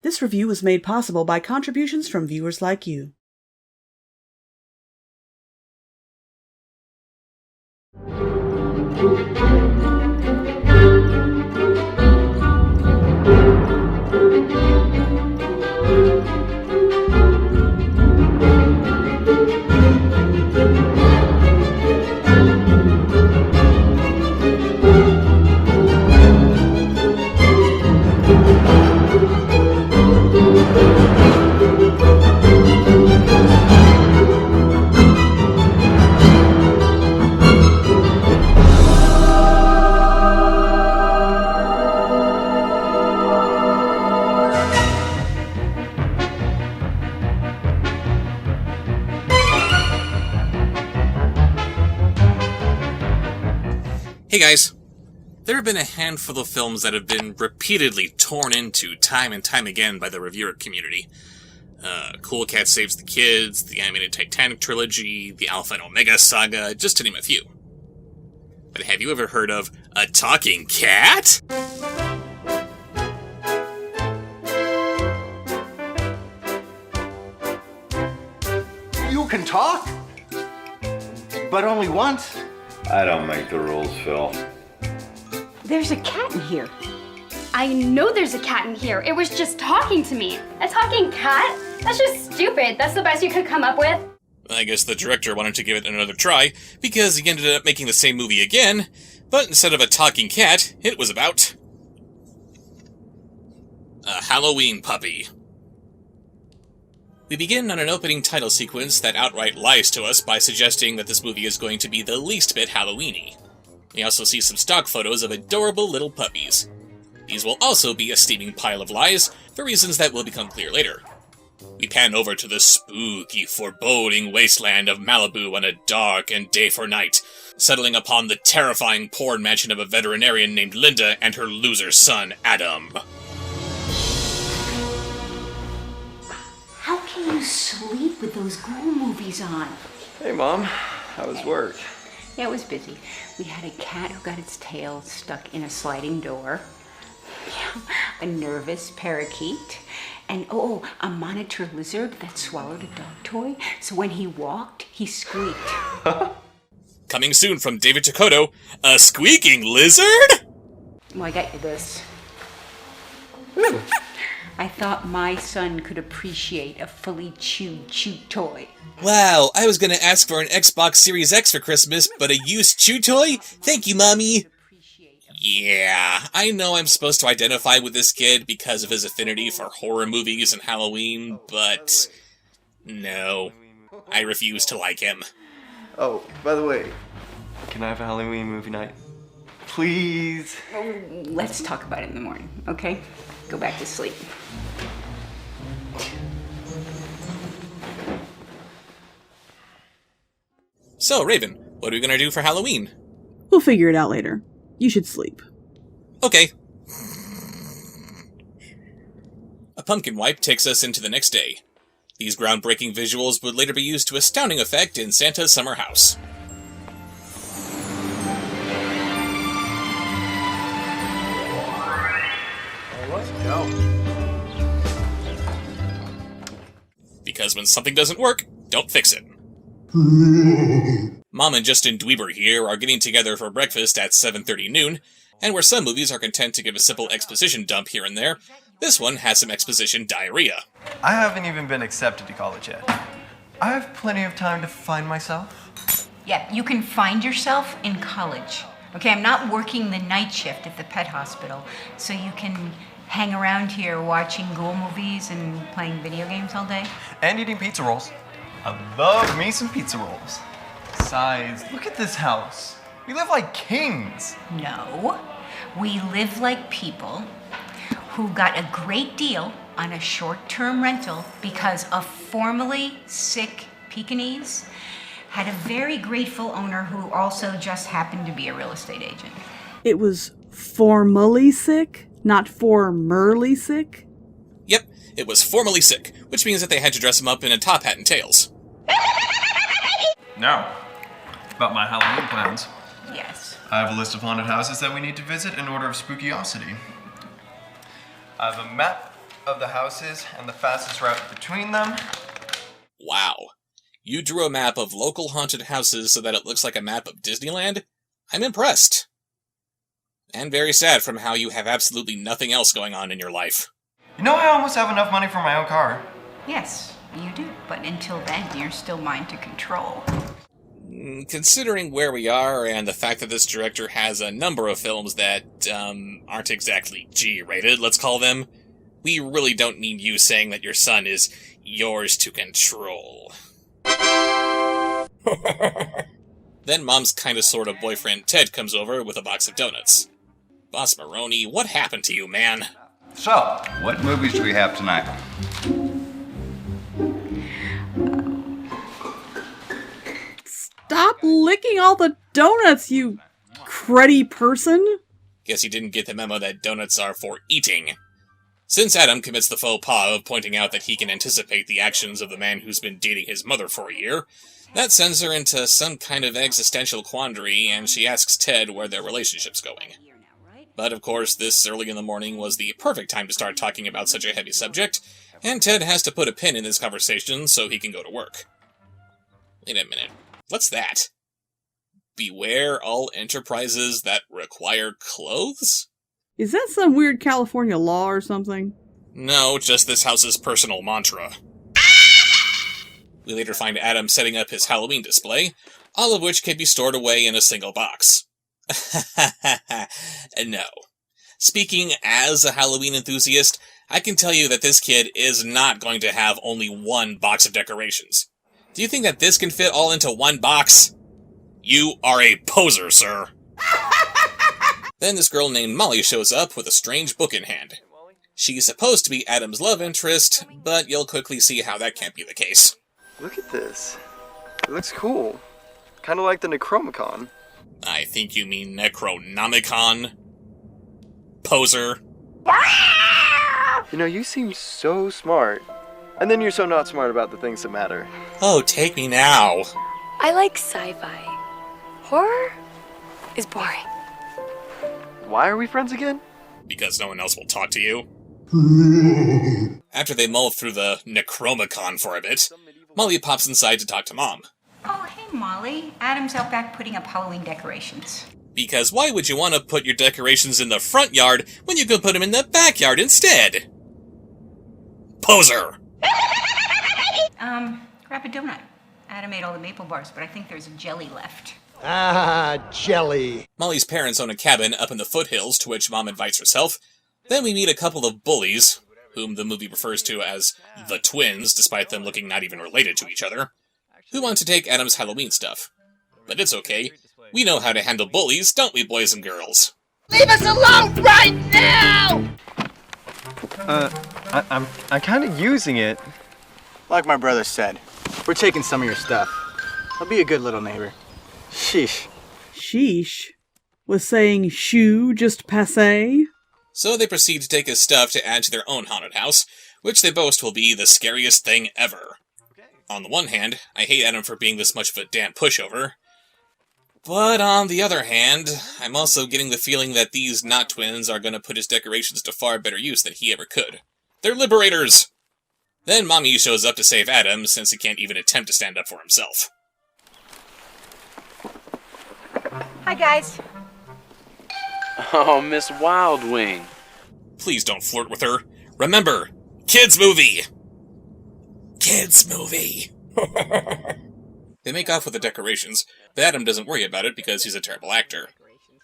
This review was made possible by contributions from viewers like you. Hey guys, there have been a handful of films that have been repeatedly torn into time and time again by the reviewer community. Cool Cat Saves the Kids, the animated Titanic trilogy, the Alpha and Omega saga, just to name a few. But have you ever heard of a talking cat? You can talk, but only once. I don't make the rules, Phil. There's a cat in here. I know there's a cat in here. It was just talking to me. A talking cat? That's just stupid. That's the best you could come up with. I guess the director wanted to give it another try, because he ended up making the same movie again, but instead of a talking cat, it was about a Halloween puppy. We begin on an opening title sequence that outright lies to us by suggesting that this movie is going to be the least bit Halloween-y. We also see some stock photos of adorable little puppies. These will also be a steaming pile of lies, for reasons that will become clear later. We pan over to the spooky, foreboding wasteland of Malibu on a dark and day for night, settling upon the terrifying porn mansion of a veterinarian named Linda and her loser son, Adam. How can you sleep with those ghoul movies on? Hey, Mom. How was work? Yeah, it was busy. We had a cat who got its tail stuck in a sliding door, a nervous parakeet, and a monitor lizard that swallowed a dog toy, so when he walked, he squeaked. Coming soon from David Takoto, a squeaking lizard? Well, I got you this. I thought my son could appreciate a fully chewed chew toy. Wow, I was gonna ask for an Xbox Series X for Christmas, but a used chew toy? Thank you, Mommy. Yeah, I know I'm supposed to identify with this kid because of his affinity for horror movies and Halloween, but no, I refuse to like him. Oh, by the way, can I have a Halloween movie night? Please? Let's talk about it in the morning, okay? Go back to sleep. So, Raven, what are we gonna do for Halloween? We'll figure it out later. You should sleep. Okay. A pumpkin wipe takes us into the next day. These groundbreaking visuals would later be used to astounding effect in Santa's summer house. Let's go. Because when something doesn't work, don't fix it. Mom and Justin Dweeber here are getting together for breakfast at 7:30 noon, and where some movies are content to give a simple exposition dump here and there, this one has some exposition diarrhea. I haven't even been accepted to college yet. I have plenty of time to find myself. Yeah, you can find yourself in college. Okay, I'm not working the night shift at the pet hospital, so you can hang around here watching ghoul movies and playing video games all day. And eating pizza rolls. I love me some pizza rolls. Besides, look at this house. We live like kings. No, we live like people who got a great deal on a short-term rental because a formerly sick Pekingese had a very grateful owner who also just happened to be a real estate agent. It was formally sick, not formerly sick? Yep, it was formally sick, which means that they had to dress him up in a top hat and tails. Now, about my Halloween plans. Yes. I have a list of haunted houses that we need to visit in order of spookiosity. I have a map of the houses and the fastest route between them. Wow. You drew a map of local haunted houses so that it looks like a map of Disneyland? I'm impressed. And very sad from how you have absolutely nothing else going on in your life. You know, I almost have enough money for my own car. Yes, you do. But until then, you're still mine to control. Considering where we are and the fact that this director has a number of films that, aren't exactly G-rated, let's call them, we really don't need you saying that your son is yours to control. Then Mom's kinda sorta boyfriend Ted comes over with a box of donuts. Boss Maroney, what happened to you, man? So, what movies do we have tonight? Stop licking all the donuts, you cruddy person. Guess you didn't get the memo that donuts are for eating. Since Adam commits the faux pas of pointing out that he can anticipate the actions of the man who's been dating his mother for a year, that sends her into some kind of existential quandary, and she asks Ted where their relationship's going. But of course, this early in the morning was the perfect time to start talking about such a heavy subject, and Ted has to put a pin in this conversation so he can go to work. Wait a minute, what's that? Beware all enterprises that require clothes? Is that some weird California law or something? No, just this house's personal mantra. We later find Adam setting up his Halloween display, all of which can be stored away in a single box. No. Speaking as a Halloween enthusiast, I can tell you that this kid is not going to have only one box of decorations. Do you think that this can fit all into one box? You are a poser, sir. Then this girl named Molly shows up with a strange book in hand. She's supposed to be Adam's love interest, but you'll quickly see how that can't be the case. Look at this. It looks cool. Kind of like the Necromicon. I think you mean Necronomicon. Poser. You know, you seem so smart. And then you're so not smart about the things that matter. Oh, take me now. I like sci-fi. Horror is boring. Why are we friends again? Because no one else will talk to you. After they mull through the Necromicon for a bit, Molly pops inside to talk to Mom. Oh, hey, Molly. Adam's out back putting up Halloween decorations. Because why would you want to put your decorations in the front yard when you could put them in the backyard instead? Poser! Grab a donut. Adam ate all the maple bars, but I think there's a jelly left. Ah, jelly. Molly's parents own a cabin up in the foothills to which Mom invites herself. Then we meet a couple of bullies, whom the movie refers to as the twins, despite them looking not even related to each other, who want to take Adam's Halloween stuff. But it's okay. We know how to handle bullies, don't we, boys and girls? Leave us alone right now! I'm kind of using it. Like my brother said, we're taking some of your stuff. I'll be a good little neighbor. Sheesh. Sheesh. Was saying shoo just passé? So they proceed to take his stuff to add to their own haunted house, which they boast will be the scariest thing ever. On the one hand, I hate Adam for being this much of a damn pushover. But on the other hand, I'm also getting the feeling that these not twins are going to put his decorations to far better use than he ever could. They're liberators! Then Mommy shows up to save Adam, since he can't even attempt to stand up for himself. Hi, guys. Oh, Miss Wildwing. Please don't flirt with her. Remember, kids movie! Kids movie! They make off with the decorations, but Adam doesn't worry about it because he's a terrible actor.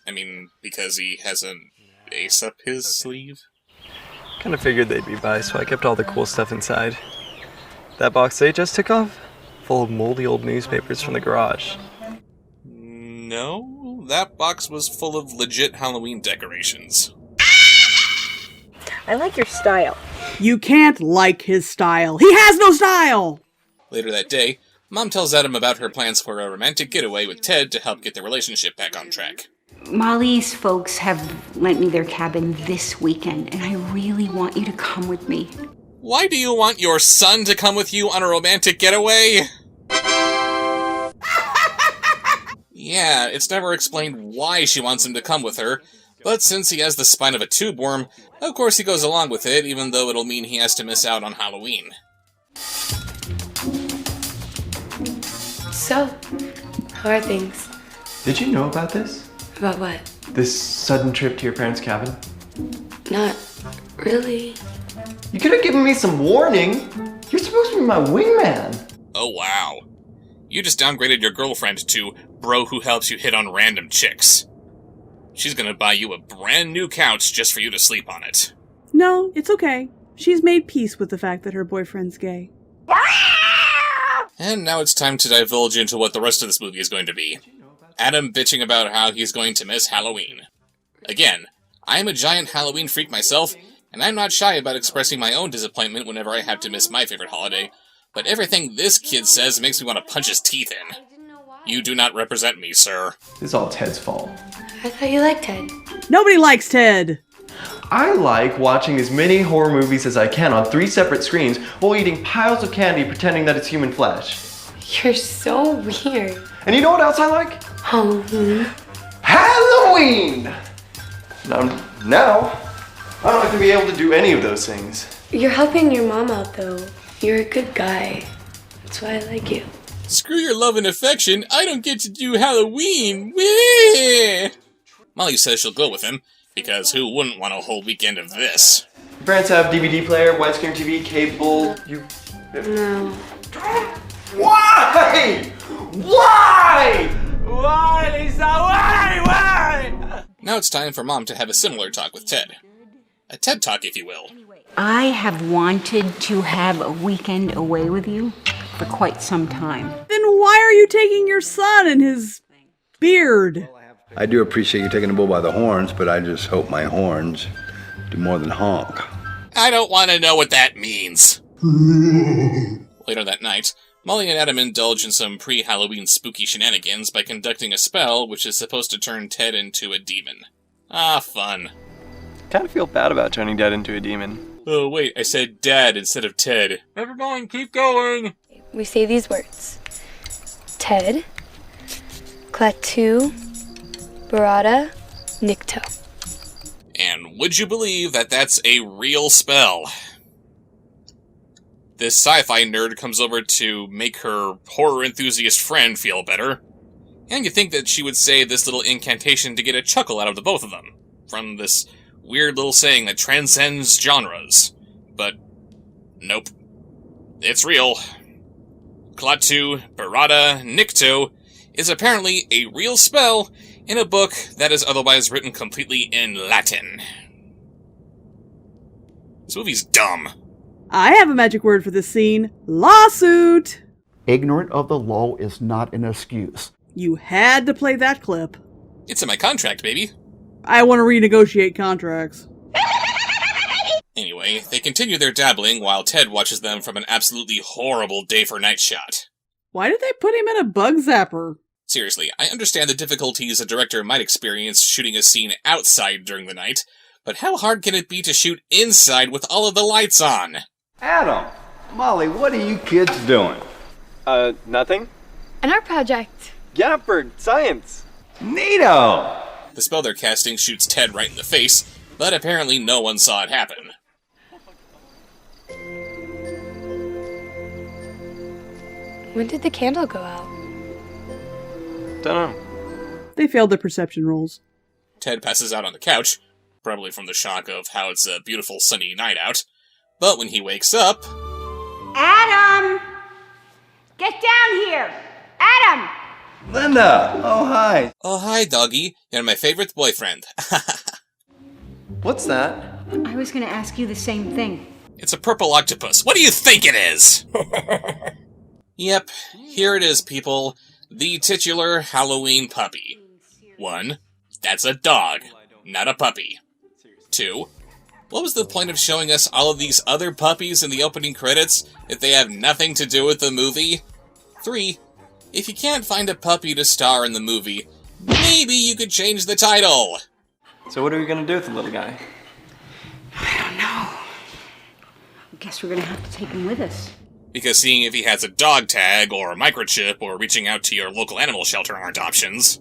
I mean, because he has an ace up his sleeve? Kind of figured they'd be by, so I kept all the cool stuff inside. That box they just took off? Full of moldy old newspapers from the garage. No, that box was full of legit Halloween decorations. I like your style. You can't like his style. He has no style! Later that day, Mom tells Adam about her plans for a romantic getaway with Ted to help get their relationship back on track. Molly's folks have lent me their cabin this weekend, and I really want you to come with me. Why do you want your son to come with you on a romantic getaway? Yeah, it's never explained why she wants him to come with her, But since he has the spine of a tube worm, of course he goes along with it, even though it'll mean he has to miss out on Halloween. So, how are things? Did you know about this? About what? This sudden trip to your parents' cabin? Not really. You could have given me some warning. You're supposed to be my wingman. Oh wow. You just downgraded your girlfriend to bro who helps you hit on random chicks. She's gonna buy you a brand new couch just for you to sleep on it. No, it's okay. She's made peace with the fact that her boyfriend's gay. And now it's time to divulge into what the rest of this movie is going to be. Adam bitching about how he's going to miss Halloween. Again, I'm a giant Halloween freak myself, and I'm not shy about expressing my own disappointment whenever I have to miss my favorite holiday, but everything this kid says makes me want to punch his teeth in. You do not represent me, sir. It's all Ted's fault. I thought you liked Ted. Nobody likes Ted! I like watching as many horror movies as I can on 3 separate screens while eating piles of candy pretending that it's human flesh. You're so weird. And you know what else I like? Halloween. Halloween! Now, I don't have to be able to do any of those things. You're helping your mom out, though. You're a good guy. That's why I like you. Screw your love and affection, I don't get to do Halloween! Whee! Molly says she'll go with him, because who wouldn't want a whole weekend of this? Your parents have DVD player, widescreen TV, cable, No. Why? Why? Why, Lisa? Why? Now it's time for Mom to have a similar talk with Ted. A TED Talk, if you will. I have wanted to have a weekend away with you for quite some time. Then why are you taking your son and his beard? I do appreciate you taking the bull by the horns, but I just hope my horns do more than honk. I don't want to know what that means. Later that night, Molly and Adam indulge in some pre-Halloween spooky shenanigans by conducting a spell which is supposed to turn Ted into a demon. Ah, fun. kind of feel bad about turning Dad into a demon. Oh, wait, I said Dad instead of Ted. Never mind, keep going. We say these words. Ted, Klaatu, Barada, Nikto. And would you believe that that's a real spell? This sci-fi nerd comes over to make her horror enthusiast friend feel better. And you'd think that she would say this little incantation to get a chuckle out of the both of them, from this weird little saying that transcends genres. But, nope. It's real. Klaatu, Barada, Nikto is apparently a real spell in a book that is otherwise written completely in Latin. This movie's dumb. I have a magic word for this scene. Lawsuit! Ignorant of the law is not an excuse. You had to play that clip. It's in my contract, baby. I want to renegotiate contracts. Anyway, they continue their dabbling while Ted watches them from an absolutely horrible day-for-night shot. Why did they put him in a bug zapper? Seriously, I understand the difficulties a director might experience shooting a scene outside during the night, but how hard can it be to shoot inside with all of the lights on? Adam, Molly, what are you kids doing? Nothing? An art project. Yeah, for science. Neato! The spell they're casting shoots Ted right in the face, but apparently no one saw it happen. When did the candle go out? Dunno. They failed their perception rolls. Ted passes out on the couch, probably from the shock of how it's a beautiful sunny night out. But when he wakes up... Adam! Get down here! Adam! Linda! Oh, hi. Oh, hi, doggy. You're my favorite boyfriend. What's that? I was going to ask you the same thing. It's a purple octopus. What do you think it is? Yep, here it is, people. The titular Halloween puppy. 1. That's a dog, not a puppy. 2. What was the point of showing us all of these other puppies in the opening credits if they have nothing to do with the movie? 3. If you can't find a puppy to star in the movie, maybe you could change the title. So what are we gonna do with the little guy? I don't know. I guess we're going to have to take him with us. Because seeing if he has a dog tag, or a microchip, or reaching out to your local animal shelter aren't options.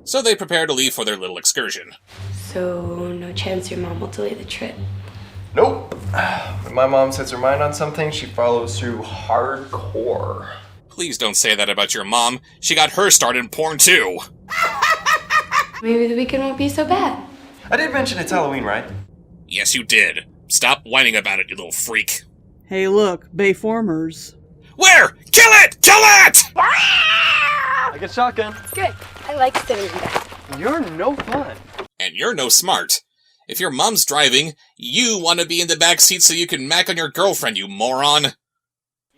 So they prepare to leave for their little excursion. So, no chance your mom will delay the trip? Nope. When my mom sets her mind on something, she follows through hardcore. Please don't say that about your mom. She got her start in porn too. Maybe the weekend won't be so bad. I did mention it's Halloween, right? Yes, you did. Stop whining about it, you little freak. Hey, look, Bayformers. Where? Kill it! Kill it! I get shotgun. Good. I like sitting in back. You're no fun. And you're no smart. If your mom's driving, you want to be in the back seat so you can mac on your girlfriend, you moron.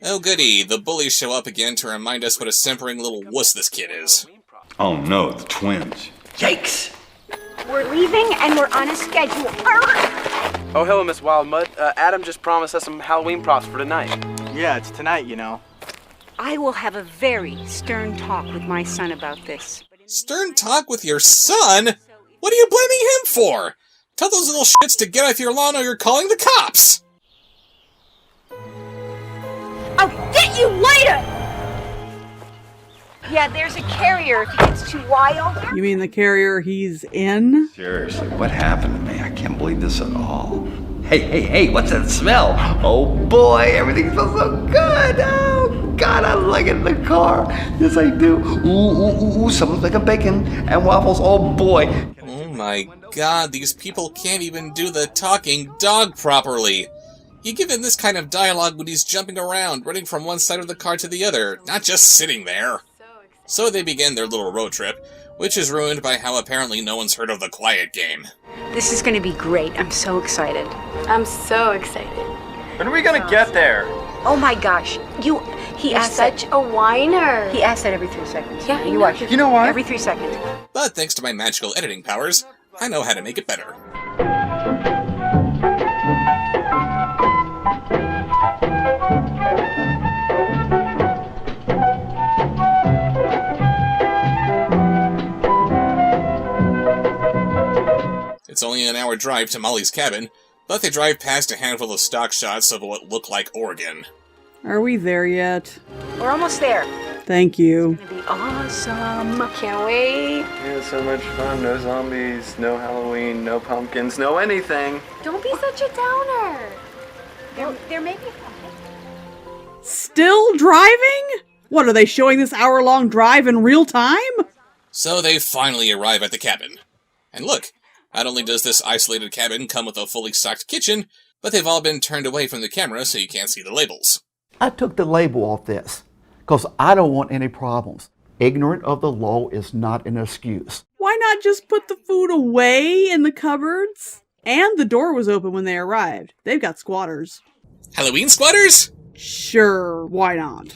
Oh goody, the bullies show up again to remind us what a simpering little wuss this kid is. Oh no, the twins. Yikes! We're leaving and we're on a schedule. Oh, hello, Miss Wildmud. Adam just promised us some Halloween props for tonight. Yeah, it's tonight, you know. I will have a very stern talk with my son about this. Stern talk with your son? What are you blaming him for? Tell those little shits to get off your lawn or you're calling the cops! I'll get you later! Yeah, there's a carrier if he gets too wild. You mean the carrier he's in? Seriously, what happened to me? I can't believe this at all. Hey, what's that smell? Oh boy, everything smells so good. Oh God, I like it in the car. Yes, I do. Ooh, someone's making bacon and waffles. Oh boy. Oh my god, these people can't even do the talking dog properly. You give him this kind of dialogue when he's jumping around, running from one side of the car to the other, not just sitting there. So they begin their little road trip, which is ruined by how apparently no one's heard of the Quiet Game. This is going to be great. I'm so excited. I'm so excited. When are we gonna get there? Oh my gosh. He You're asked such that. a whiner. He asked that every 3 seconds. Yeah, I you know. watch. You know what? Every 3 seconds. But thanks to my magical editing powers, I know how to make it better. It's only an hour drive to Molly's cabin, but they drive past a handful of stock shots of what look like Oregon. Are we there yet? We're almost there. Thank you. It's going to be awesome. Can't wait. Yeah, so much fun. No zombies, no Halloween, no pumpkins, no anything. Don't be such a downer. There may be. Still driving? What, are they showing this hour-long drive in real time? So they finally arrive at the cabin. And look, not only does this isolated cabin come with a fully stocked kitchen, but they've all been turned away from the camera so you can't see the labels. I took the label off this because I don't want any problems. Ignorant of the law is not an excuse. Why not just put the food away in the cupboards? And the door was open when they arrived. They've got squatters. Halloween squatters? Sure, why not?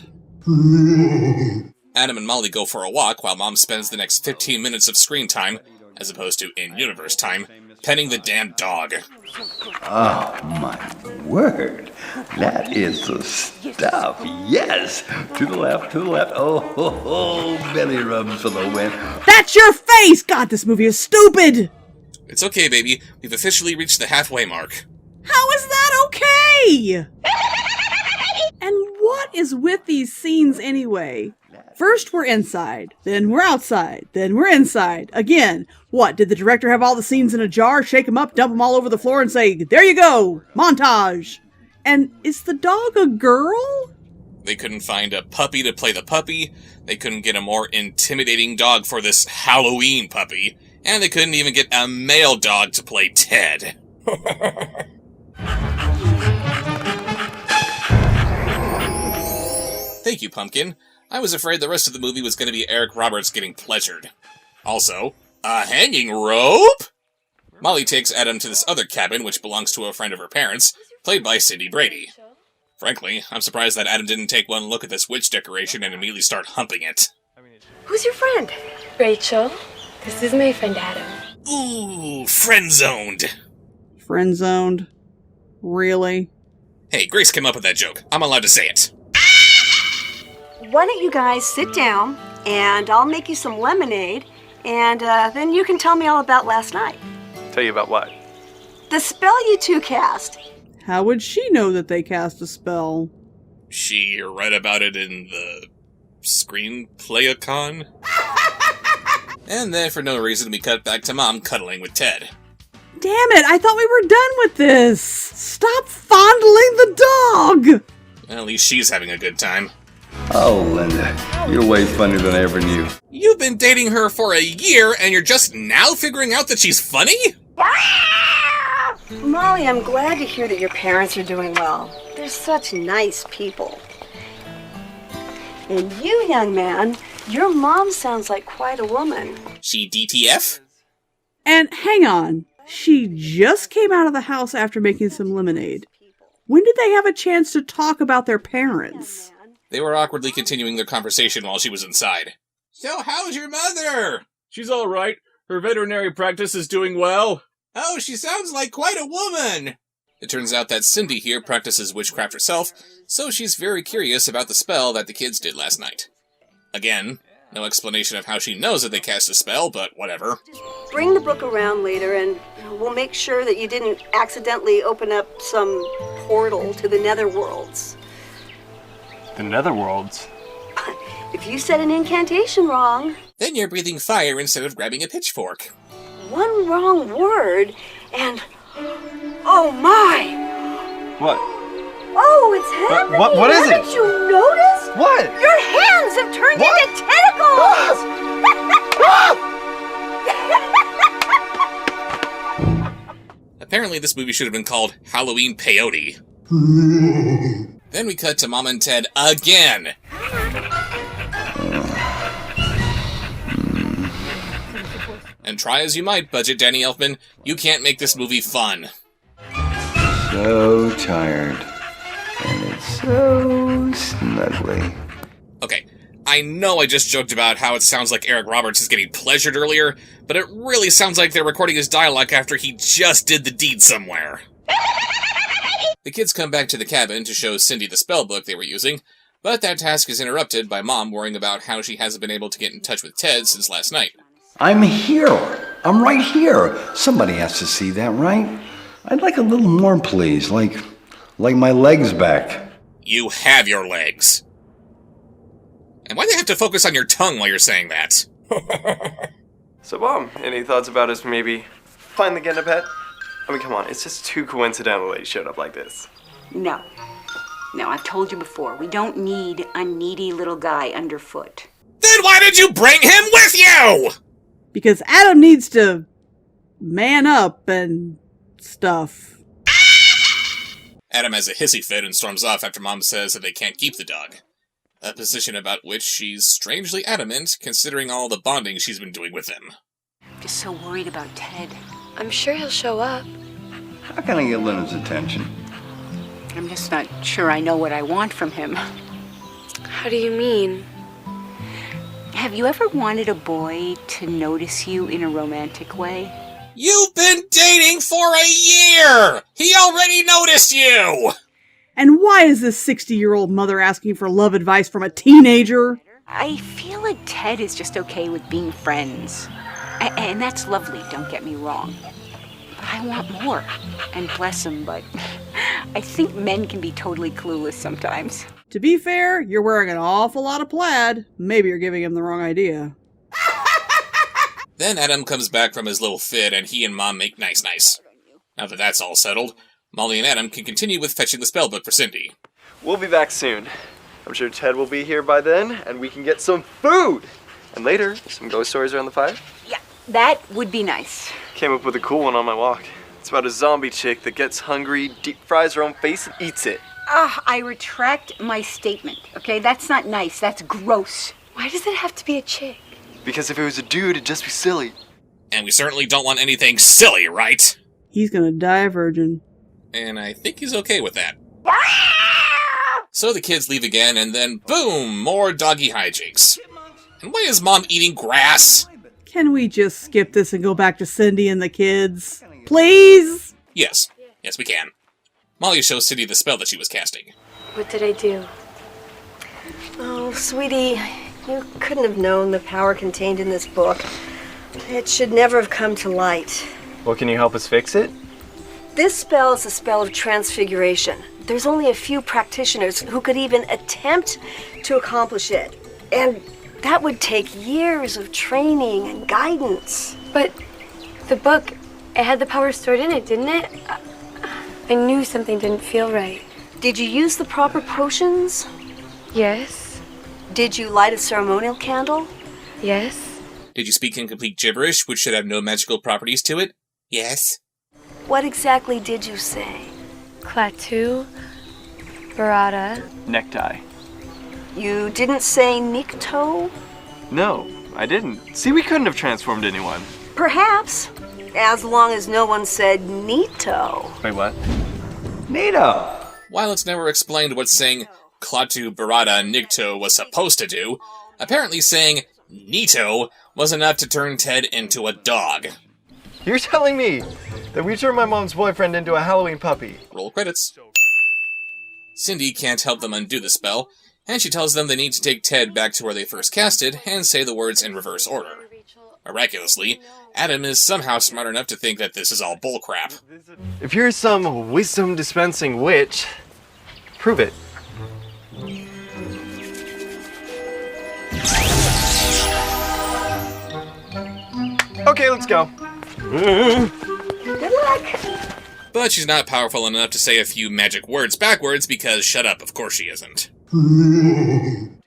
Adam and Molly go for a walk while Mom spends the next 15 minutes of screen time, as opposed to in-universe time, petting the damn dog. Oh my word. That is the stuff. Yes. To the left. Oh, belly rubs for the win. That's your face! God, this movie is stupid! It's okay, baby. We've officially reached the halfway mark. How is that okay? And what is with these scenes anyway? First we're inside, then we're outside, then we're inside. Again, what, did the director have all the scenes in a jar, shake them up, dump them all over the floor and say, there you go, montage? And is the dog a girl? They couldn't find a puppy to play the puppy, they couldn't get a more intimidating dog for this Halloween puppy, and they couldn't even get a male dog to play Ted. Thank you, Pumpkin. I was afraid the rest of the movie was going to be Eric Roberts getting pleasured. Also, a hanging rope? Molly takes Adam to this other cabin, which belongs to a friend of her parents, played by Cindy Brady. Frankly, I'm surprised that Adam didn't take one look at this witch decoration and immediately start humping it. Who's your friend? Rachel. This is my friend Adam. Ooh, friend-zoned. Friend-zoned? Really? Hey, Grace came up with that joke. I'm allowed to say it. Why don't you guys sit down, and I'll make you some lemonade, and then you can tell me all about last night. Tell you about what? The spell you two cast. How would she know that they cast a spell? She read about it in the screenplay-a-con? And then, for no reason, we cut back to Mom cuddling with Ted. Damn it, I thought we were done with this! Stop fondling the dog! Well, at least she's having a good time. Oh, Linda, you're way funnier than I ever knew. You've been dating her for a year, and you're just now figuring out that she's funny? Molly, I'm glad to hear that your parents are doing well. They're such nice people. And you, young man, your mom sounds like quite a woman. She DTF? And hang on, she just came out of the house after making some lemonade. When did they have a chance to talk about their parents? They were awkwardly continuing their conversation while she was inside. So how's your mother? She's all right. Her veterinary practice is doing well. Oh, she sounds like quite a woman. It turns out that Cindy here practices witchcraft herself, so she's very curious about the spell that the kids did last night. Again, no explanation of how she knows that they cast a spell, but whatever. Bring the book around later and we'll make sure that you didn't accidentally open up some portal to the netherworlds. The netherworlds? If you said an incantation wrong... Then you're breathing fire instead of grabbing a pitchfork. One wrong word and... Oh my! What? Oh, it's happening! What is it? Haven't you noticed? What? Your hands have turned into tentacles! Apparently this movie should have been called Halloween Peyote. Then we cut to Mom and Ted again. And try as you might, Budget Danny Elfman, you can't make this movie fun. So tired. And it's so snuggly. Okay, I know I just joked about how it sounds like Eric Roberts is getting pleasured earlier, but it really sounds like they're recording his dialogue after he just did the deed somewhere. The kids come back to the cabin to show Cindy the spell book they were using, but that task is interrupted by Mom worrying about how she hasn't been able to get in touch with Ted since last night. I'm here. I'm right here. Somebody has to see that, right? I'd like a little more, please. Like my legs back. You have your legs. And why do they have to focus on your tongue while you're saying that? So, Mom, any thoughts about us maybe finally getting a pet? I mean, come on, it's just too coincidental that he showed up like this. No. No, I've told you before, we don't need a needy little guy underfoot. Then why did you bring him with you? Because Adam needs to man up and stuff. Adam has a hissy fit and storms off after Mom says that they can't keep the dog. A position about which she's strangely adamant, considering all the bonding she's been doing with him. Just so worried about Ted. I'm sure he'll show up. How can I get Leonard's attention? I'm just not sure I know what I want from him. How do you mean? Have you ever wanted a boy to notice you in a romantic way? You've been dating for a year! He already noticed you! And why is this 60-year-old mother asking for love advice from a teenager? I feel like Ted is just okay with being friends. And that's lovely, don't get me wrong. But I want more. And bless him, but I think men can be totally clueless sometimes. To be fair, you're wearing an awful lot of plaid. Maybe you're giving him the wrong idea. Then Adam comes back from his little fit and he and Mom make nice. Now that that's all settled, Molly and Adam can continue with fetching the spellbook for Cindy. We'll be back soon. I'm sure Ted will be here by then, and we can get some food! And later, some ghost stories around the fire. Yeah, that would be nice. Came up with a cool one on my walk. It's about a zombie chick that gets hungry, deep fries her own face, and eats it. I retract my statement, okay? That's not nice, that's gross. Why does it have to be a chick? Because if it was a dude, it'd just be silly. And we certainly don't want anything silly, right? He's gonna die a virgin. And I think he's okay with that. So the kids leave again, and then boom, more doggy hijinks. And why is Mom eating grass? Can we just skip this and go back to Cindy and the kids? Please? Yes, we can. Molly shows Cindy the spell that she was casting. What did I do? Oh, sweetie, you couldn't have known the power contained in this book. It should never have come to light. Well, can you help us fix it? This spell is a spell of transfiguration. There's only a few practitioners who could even attempt to accomplish it. And That would take years of training and guidance. But the book, it had the power stored in it, didn't it? I knew something didn't feel right. Did you use the proper potions? Yes. Did you light a ceremonial candle? Yes. Did you speak in complete gibberish, which should have no magical properties to it? Yes. What exactly did you say? Klaatu, Barada. Necktie. You didn't say Nikto? No, I didn't. See, we couldn't have transformed anyone. Perhaps, as long as no one said Nito. Wait, what? Nito! While it's never explained what saying Klaatu Barada Nikto was supposed to do, apparently saying Nito was enough to turn Ted into a dog. You're telling me that we turned my mom's boyfriend into a Halloween puppy? Roll credits. Cindy can't help them undo the spell, and she tells them they need to take Ted back to where they first casted and say the words in reverse order. Miraculously, Adam is somehow smart enough to think that this is all bullcrap. If you're some wisdom-dispensing witch, prove it. Okay, let's go. Good luck. But she's not powerful enough to say a few magic words backwards because shut up, of course she isn't.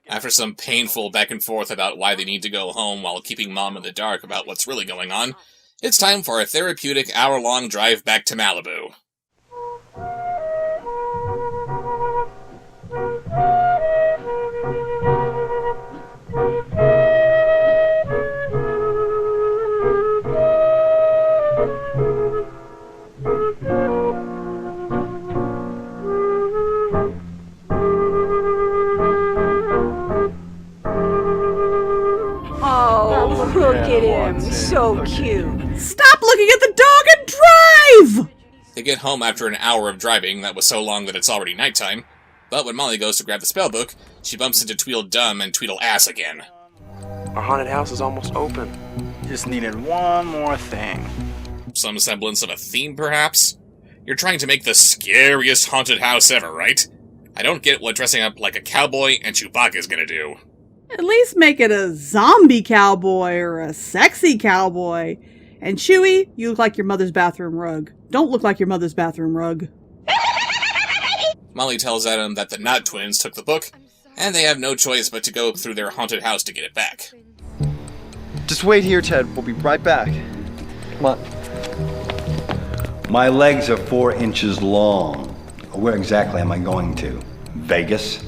After some painful back and forth about why they need to go home while keeping Mom in the dark about what's really going on, it's time for a therapeutic hour-long drive back to Malibu. Oh, look at him. So cute. Stop looking at the dog and drive! They get home after an hour of driving that was so long that it's already nighttime, but when Molly goes to grab the spellbook, she bumps into Tweedledum and Tweedle-Ass again. Our haunted house is almost open. Just needed one more thing. Some semblance of a theme, perhaps? You're trying to make the scariest haunted house ever, right? I don't get what dressing up like a cowboy and Chewbacca is gonna do. At least make it a zombie cowboy or a sexy cowboy. And Chewie, you look like your mother's bathroom rug. Don't look like your mother's bathroom rug. Molly tells Adam that the Knot twins took the book, and they have no choice but to go through their haunted house to get it back. Just wait here, Ted. We'll be right back. Come on. My legs are 4 inches long. Where exactly am I going to? Vegas?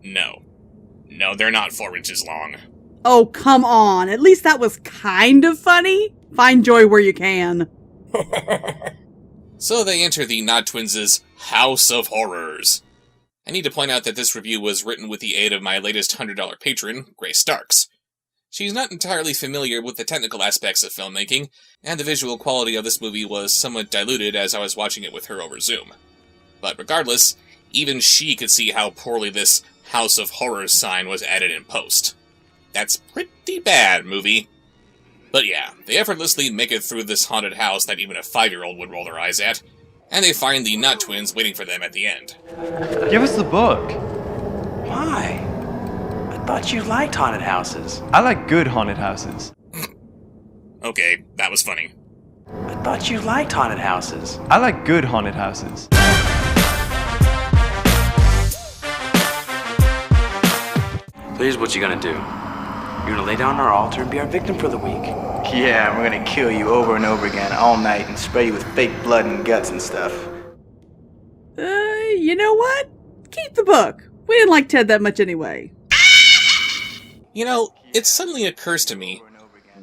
No. No, they're not 4 inches long. Oh, come on. At least that was kind of funny. Find joy where you can. So they enter the Knot Twins' House of Horrors. I need to point out that this review was written with the aid of my latest $100 patron, Grace Starks. She's not entirely familiar with the technical aspects of filmmaking, and the visual quality of this movie was somewhat diluted as I was watching it with her over Zoom. But regardless, even she could see how poorly this House of Horrors sign was added in post. That's pretty bad, movie. But yeah, they effortlessly make it through this haunted house that even a 5-year-old would roll their eyes at, and they find the Knot Twins waiting for them at the end. Give us the book. Why? I thought you liked haunted houses. I like good haunted houses. Okay, that was funny. I thought you liked haunted houses. I like good haunted houses. So here's what you're gonna do. You're gonna lay down on our altar and be our victim for the week. Yeah, we're gonna kill you over and over again all night and spray you with fake blood and guts and stuff. You know what? Keep the book. We didn't like Ted that much anyway. You know, it suddenly occurs to me,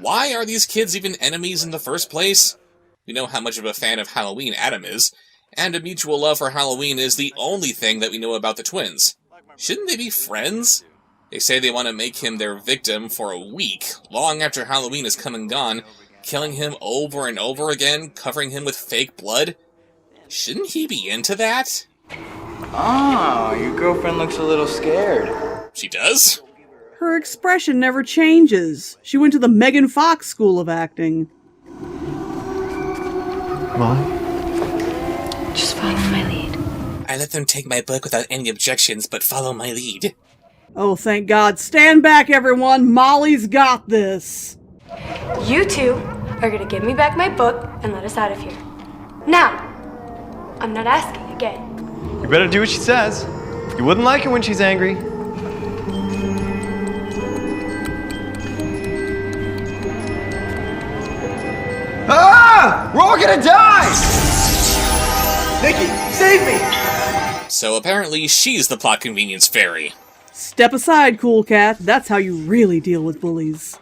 why are these kids even enemies in the first place? We know how much of a fan of Halloween Adam is, and a mutual love for Halloween is the only thing that we know about the twins. Shouldn't they be friends? They say they want to make him their victim for a week, long after Halloween has come and gone, killing him over and over again, covering him with fake blood. Shouldn't he be into that? Oh, your girlfriend looks a little scared. She does? Her expression never changes. She went to the Megan Fox School of Acting. Molly? Just follow my lead. I let them take my book without any objections, but follow my lead. Oh, thank God. Stand back, everyone. Molly's got this. You two are gonna give me back my book and let us out of here. Now, I'm not asking again. You better do what she says. You wouldn't like it when she's angry. Ah! We're all gonna die! Nikki, save me! So apparently she's the plot convenience fairy. Step aside, cool cat. That's how you really deal with bullies.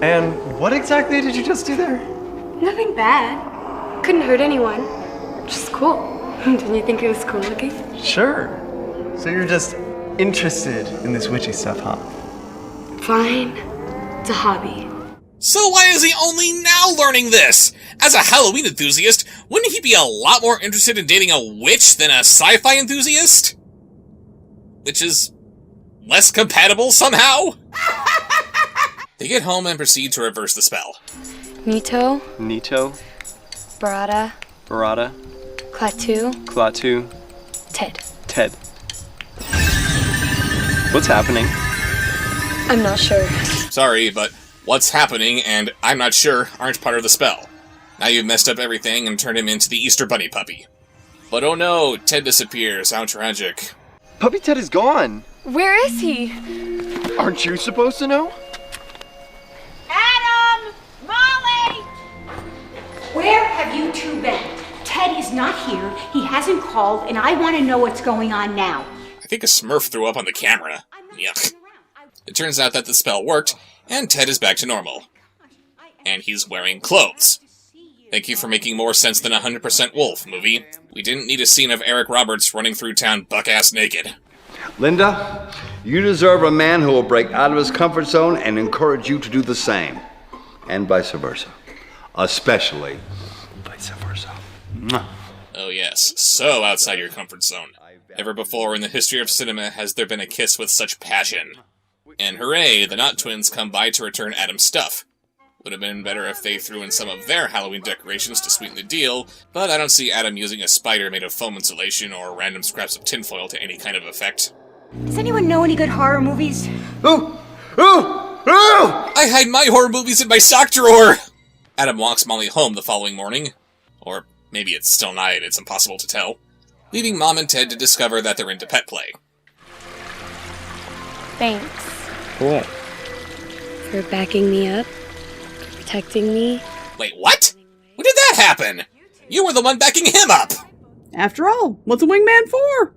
And what exactly did you just do there? Nothing bad. Couldn't hurt anyone. Just cool. Didn't you think it was cool looking? Sure. So you're just interested in this witchy stuff, huh? Fine. It's a hobby. So why is he only now learning this? As a Halloween enthusiast, wouldn't he be a lot more interested in dating a witch than a sci-fi enthusiast? Which is less compatible somehow? They get home and proceed to reverse the spell. Nito, Barada, Klaatu, Ted. What's happening? I'm not sure. Sorry, but what's happening and I'm not sure aren't part of the spell. Now you've messed up everything and turned him into the Easter Bunny puppy. But oh no, Ted disappears. How tragic. Puppy Ted is gone. Where is he? Aren't you supposed to know? Adam! Molly! Where have you two been? Ted is not here, he hasn't called, and I want to know what's going on now. I think a Smurf threw up on the camera. Yuck. It turns out that the spell worked, and Ted is back to normal. And he's wearing clothes. Thank you for making more sense than 100% Wolf, movie. We didn't need a scene of Eric Roberts running through town buck-ass naked. Linda, you deserve a man who will break out of his comfort zone and encourage you to do the same. And vice versa. Especially vice versa. Mwah. Oh yes, so outside your comfort zone. Never before in the history of cinema has there been a kiss with such passion. And hooray, the Knott twins come by to return Adam's stuff. Would have been better if they threw in some of their Halloween decorations to sweeten the deal, but I don't see Adam using a spider made of foam insulation or random scraps of tinfoil to any kind of effect. Does anyone know any good horror movies? Ooh! Ooh! Ooh! I hide my horror movies in my sock drawer! Adam walks Molly home the following morning. Or maybe it's still night, it's impossible to tell. Leaving Mom and Ted to discover that they're into pet play. Thanks. Cool. For backing me up. Protecting me. Wait, what? When did that happen? You were the one backing him up! After all, what's a wingman for?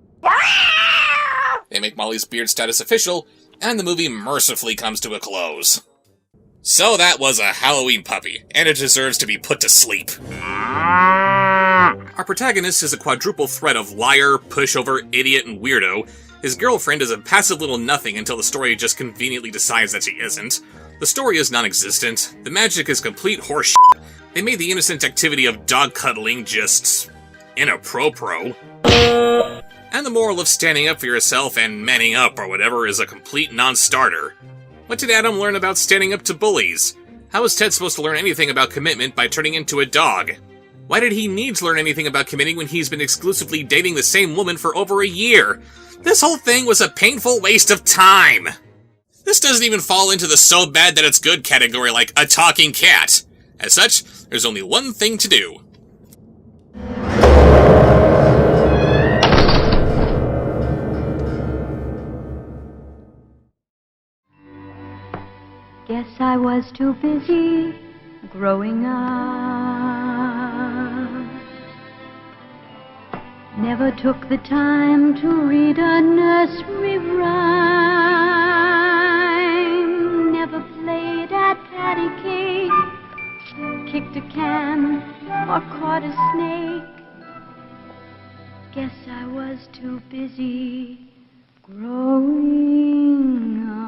They make Molly's beard status official, and the movie mercifully comes to a close. So that was a Halloween puppy, and it deserves to be put to sleep. Our protagonist is a quadruple threat of liar, pushover, idiot, and weirdo. His girlfriend is a passive little nothing until the story just conveniently decides that she isn't. The story is non-existent. The magic is complete horseshit. They made the innocent activity of dog cuddling just inappropriate. And the moral of standing up for yourself and manning up or whatever is a complete non-starter. What did Adam learn about standing up to bullies? How is Ted supposed to learn anything about commitment by turning into a dog? Why did he need to learn anything about committing when he's been exclusively dating the same woman for over a year? This whole thing was a painful waste of time. This doesn't even fall into the so bad that it's good category like a talking cat. As such, there's only one thing to do. Guess I was too busy growing up. Never took the time to read a nursery rhyme. Never played at patty cake, kicked a can, or caught a snake. Guess I was too busy growing up.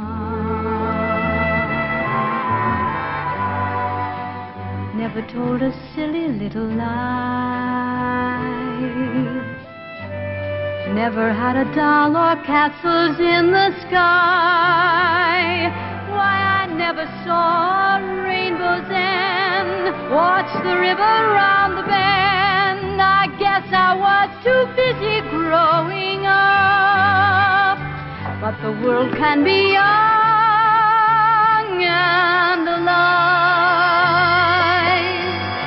Never told a silly little lie. Never had a doll or castles in the sky. Why, I never saw a rainbow's end. Watched the river round the bend. I guess I was too busy growing up. The world can be young and alive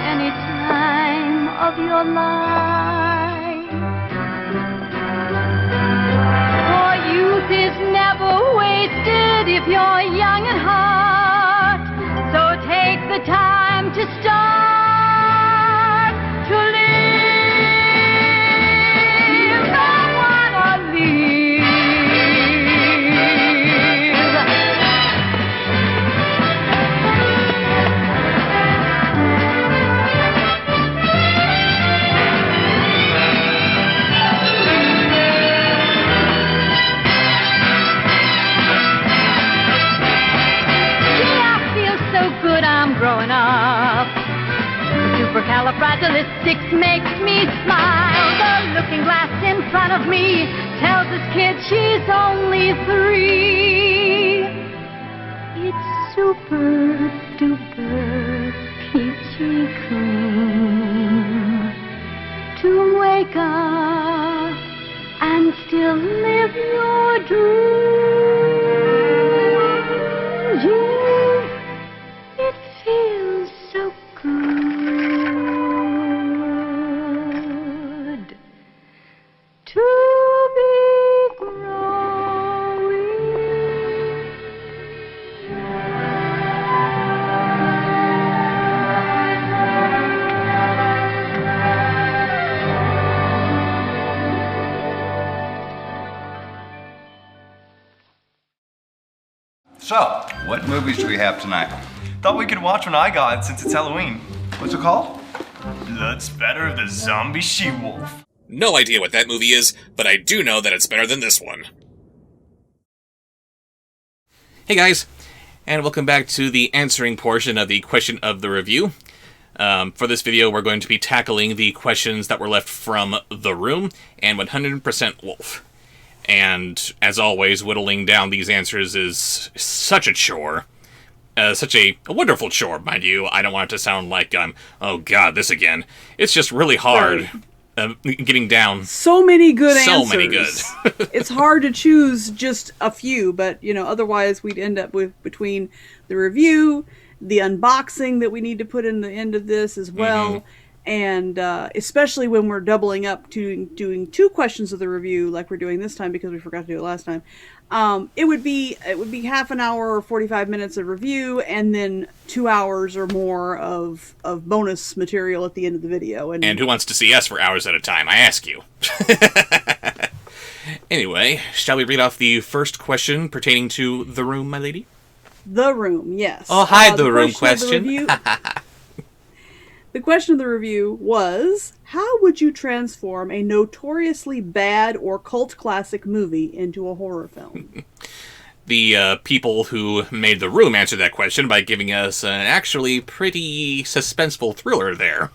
any time of your life. For youth is never wasted if you're young at heart. So take the time to start to live. Don't wanna leave. Growing up, supercalifragilistic makes me smile. The looking glass in front of me tells this kid she's only 3. It's super duper peachy clean to wake up and still live your dreams. It feels so good to be growing. So, what movies do we have tonight? Thought we could watch one I got since it's Halloween. What's it called? Blood Spatter of the Zombie She-Wolf. No idea what that movie is, but I do know that it's better than this one. Hey guys, and welcome back to the answering portion of the question of the review. For this video, we're going to be tackling the questions that were left from The Room and 100% Wolf. And, as always, whittling down these answers is such a chore. Such a wonderful chore, mind you. I don't want it to sound like I'm, oh god, this again. It's just really hard getting down. So many good so answers. Many good. It's hard to choose just a few, but, you know, otherwise we'd end up with between the review, the unboxing that we need to put in the end of this as well, and especially when we're doubling up to doing 2 questions of the review like we're doing this time because we forgot to do it last time. It would be half an hour or 45 minutes of review and then 2 hours or more of bonus material at the end of the video. And who wants to see us for hours at a time, I ask you. Anyway, shall we read off the first question pertaining to The Room, my lady? The Room, yes. Oh, hi, The Room question. The question of the review was, how would you transform a notoriously bad or cult classic movie into a horror film? The people who made The Room answered that question by giving us an actually pretty suspenseful thriller there.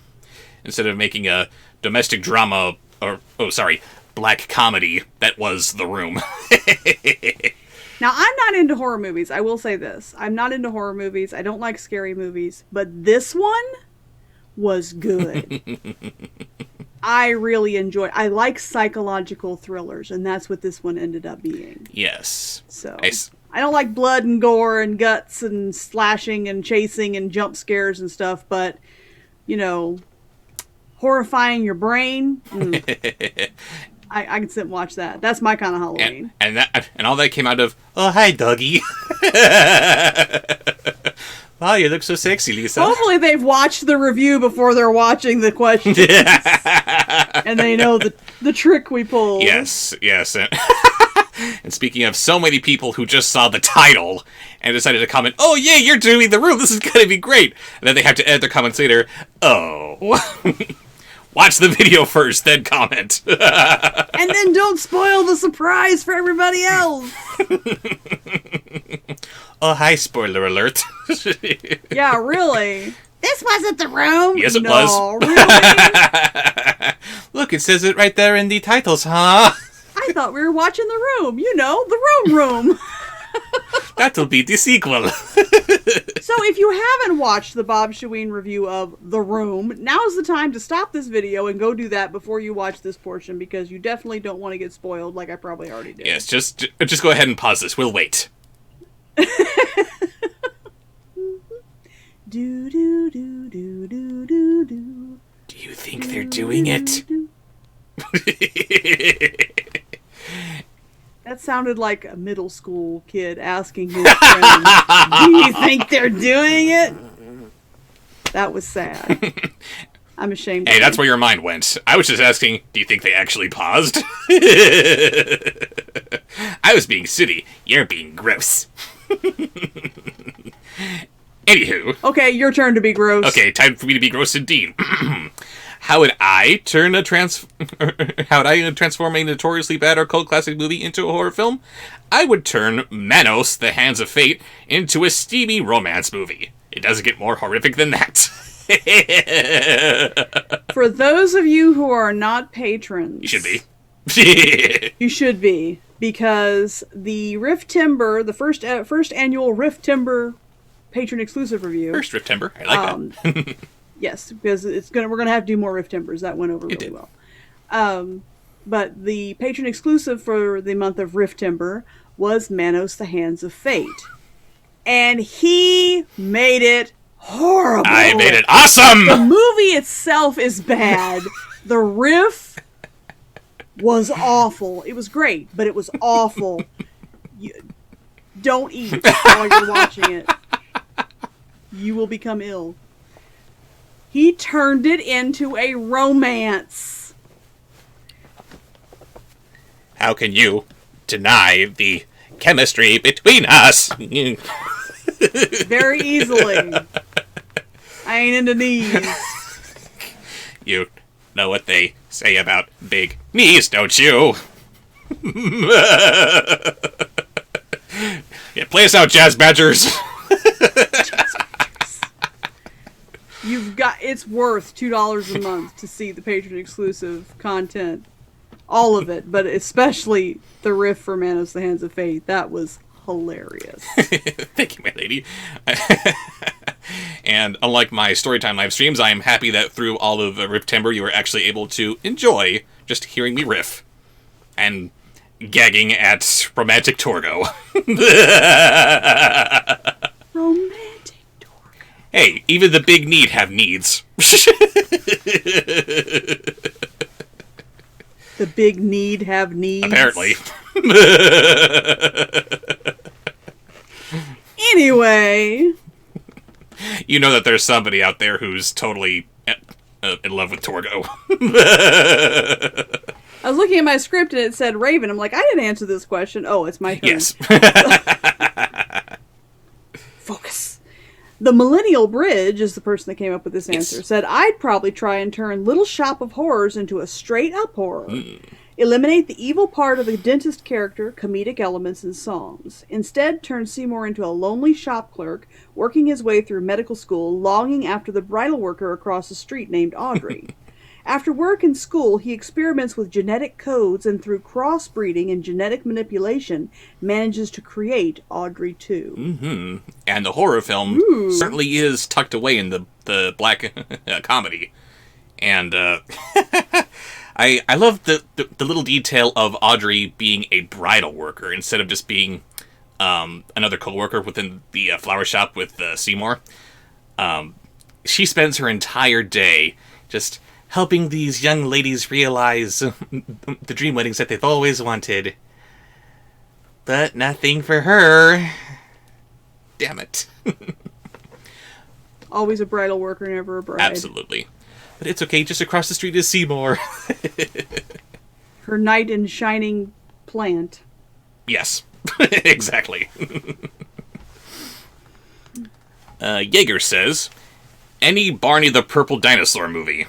Instead of making a domestic drama, black comedy that was The Room. Now, I'm not into horror movies. I will say this. I'm not into horror movies. I don't like scary movies. But this one was good. I really enjoyed. I like psychological thrillers, and that's what this one ended up being. Yes. So I don't like blood and gore and guts and slashing and chasing and jump scares and stuff, but you know, horrifying your brain. I can sit and watch that. That's my kind of Halloween. And all that came out of, oh hi doggy. Wow, you look so sexy, Lisa. Hopefully they've watched the review before they're watching the questions. And they know the trick we pulled. Yes. And speaking of so many people who just saw the title and decided to comment, oh yeah, you're doing The Room, this is going to be great. And then they have to edit their comments later. Oh. Watch the video first, then comment. And then don't spoil the surprise for everybody else. Oh, hi, spoiler alert. Yeah, really. This wasn't The Room. Yes, it was. Really? Look, it says it right there in the titles, huh? I thought we were watching The Room. You know, The Room. That'll be the sequel. So if you haven't watched the Bob Sheween review of The Room, now's the time to stop this video and go do that before you watch this portion, because you definitely don't want to get spoiled like I probably already did. Yes, just go ahead and pause this. We'll wait. Do do do do do do do. Do you think they're doing it? That sounded like a middle school kid asking his friend, "Do you think they're doing it?" That was sad. I'm ashamed. Hey, that's where your mind went. I was just asking, do you think they actually paused? I was being silly. You're being gross. Anywho. Okay, your turn to be gross. Okay, time for me to be gross indeed. How would I transform a notoriously bad or cult classic movie into a horror film? I would turn Manos, The Hands of Fate, into a steamy romance movie. It doesn't get more horrific than that. For those of you who are not patrons, You should be. You should be, because the Rift Timber, the first annual Rift Timber patron exclusive review. First Rift Timber, I like that. Yes, because we're gonna have to do more Rift Timbers. That went over really well. But the patron exclusive for the month of Rift Timber was Manos, The Hands of Fate, and he made it horrible. I made it awesome. The movie itself is bad. The riff was awful. It was great, but it was awful. Don't eat while you're watching it. You will become ill. He turned it into a romance. How can you deny the chemistry between us? Very easily. I ain't into knees. You know what they say about big knees, don't you? Yeah, play us out, Jazz Badgers. It's worth $2 a month to see the patron exclusive content. All of it, but especially the riff for Manos, The Hands of Fate. That was hilarious. Thank you, my lady. And unlike my Storytime live streams, I am happy that through all of Rift Timber, you were actually able to enjoy just hearing me riff and gagging at romantic Torgo. Romantic Torgo. Hey, even the big need have needs. The big need have needs. Apparently. Anyway. You know that there's somebody out there who's totally in love with Torgo. I was looking at my script and it said Raven. I'm like, I didn't answer this question. Oh, it's my turn. Yes. Focus. The Millennial Bridge is the person that came up with this answer. Said, I'd probably try and turn Little Shop of Horrors into a straight-up horror. Eliminate the evil part of the dentist character, comedic elements, and songs. Instead, turn Seymour into a lonely shop clerk, working his way through medical school, longing after the bridal worker across the street named Audrey. After work and school, he experiments with genetic codes and through crossbreeding and genetic manipulation, manages to create Audrey 2. Mm-hmm. And the horror film certainly is tucked away in the black comedy. And I love the little detail of Audrey being a bridal worker instead of just being another co-worker within the flower shop with Seymour. She spends her entire day just helping these young ladies realize the dream weddings that they've always wanted. But nothing for her. Damn it. Always a bridal worker, never a bride. Absolutely. But it's okay, just across the street is Seymour. Her knight in shining plant. Yes, exactly. Jaeger says, any Barney the Purple Dinosaur movie.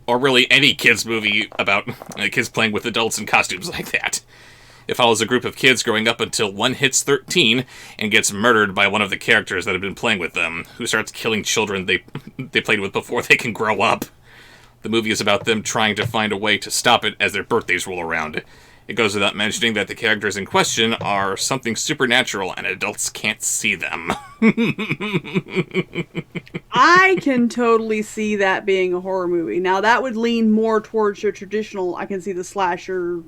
Or really any kids movie about kids playing with adults in costumes like that. It follows a group of kids growing up until one hits 13 and gets murdered by one of the characters that have been playing with them, who starts killing children they played with before they can grow up. The movie is about them trying to find a way to stop it as their birthdays roll around. It goes without mentioning that the characters in question are something supernatural and adults can't see them. I can totally see that being a horror movie. Now, that would lean more towards your traditional, I can see the slasher,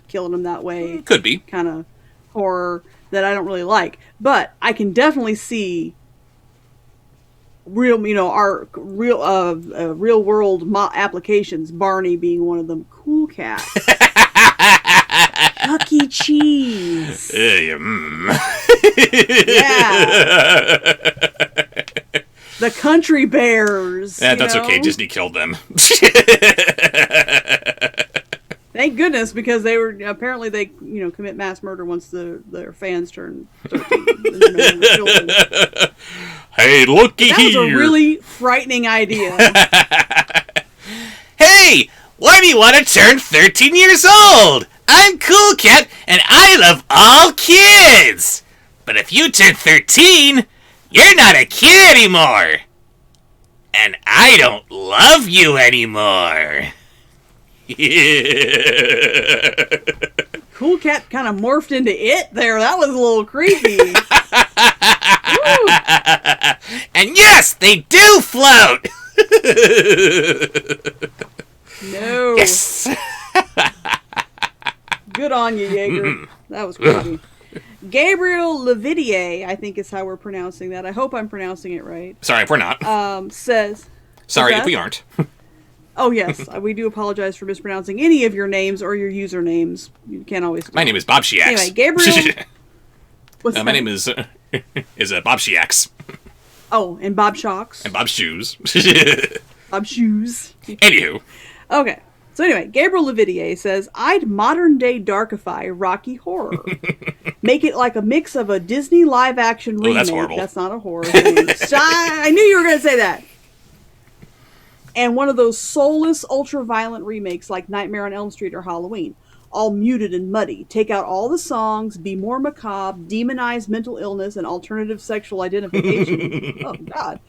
killing them that way. Could be. Kind of horror that I don't really like. But I can definitely see our real world applications, Barney being one of them. Cool Cat. Chuck E. Cheese. Yeah. The Country Bears. That's okay. Disney killed them. Thank goodness, because they were apparently commit mass murder once their fans turn 13. Hey, looky here. That was a really frightening idea. Hey, why do you want to turn 13 years old? I'm Cool Cat, and I love all kids. But if you turn 13, you're not a kid anymore. And I don't love you anymore. Cool Cat kind of morphed into it there. That was a little creepy. And yes, they do float. No. Yes. Good on you, Jaeger. That was creepy. Gabriel Levidier, I think is how we're pronouncing that. I hope I'm pronouncing it right. Sorry if we're not. Says. Sorry if we aren't. Oh, yes. We do apologize for mispronouncing any of your names or your usernames. You can't always do My name is Bob Shiax. Anyway, Gabriel. What's my name is Bob Shiax. Oh, and Bob Shocks. And Bob Shoes. Bob Shoes. Anywho. Okay. So anyway, Gabriel Levidier says, I'd modern-day darkify Rocky Horror. Make it like a mix of a Disney live-action remake. That's horrible. That's not a horror thing. I knew you were going to say that. And one of those soulless, ultra-violent remakes like Nightmare on Elm Street or Halloween. All muted and muddy. Take out all the songs, be more macabre, demonize mental illness and alternative sexual identification. Oh, God.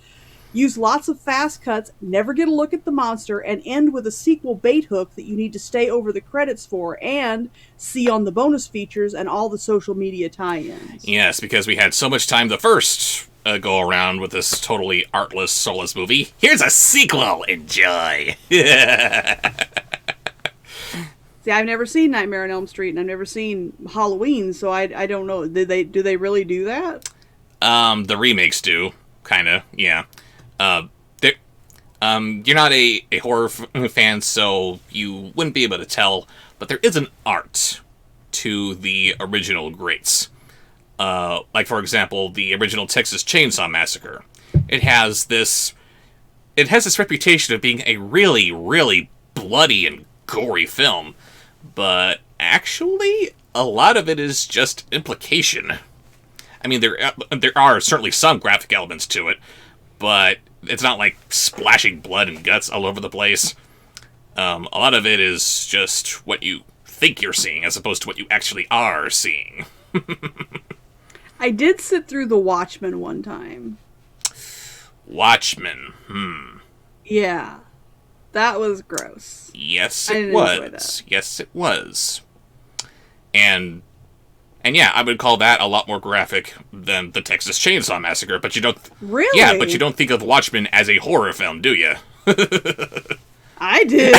Use lots of fast cuts, never get a look at the monster, and end with a sequel bait hook that you need to stay over the credits for and see on the bonus features and all the social media tie-ins. Yes, because we had so much time the first go around with this totally artless, soulless movie. Here's a sequel. Enjoy. See, I've never seen Nightmare on Elm Street, and I've never seen Halloween, so I don't know. Do they really do that? The remakes do, kind of, yeah. You're not a horror fan, so you wouldn't be able to tell, but there is an art to the original greats. Like, for example, the original Texas Chainsaw Massacre. It has this reputation of being a really, really bloody and gory film, but actually, a lot of it is just implication. I mean, there are certainly some graphic elements to it, but it's not like splashing blood and guts all over the place. A lot of it is just what you think you're seeing as opposed to what you actually are seeing. I did sit through The Watchmen one time. Watchmen, Yeah. That was gross. Yes, it was. Yes, it was. And yeah, I would call that a lot more graphic than the Texas Chainsaw Massacre, but you don't... Really? Yeah, but you don't think of Watchmen as a horror film, do you? I did.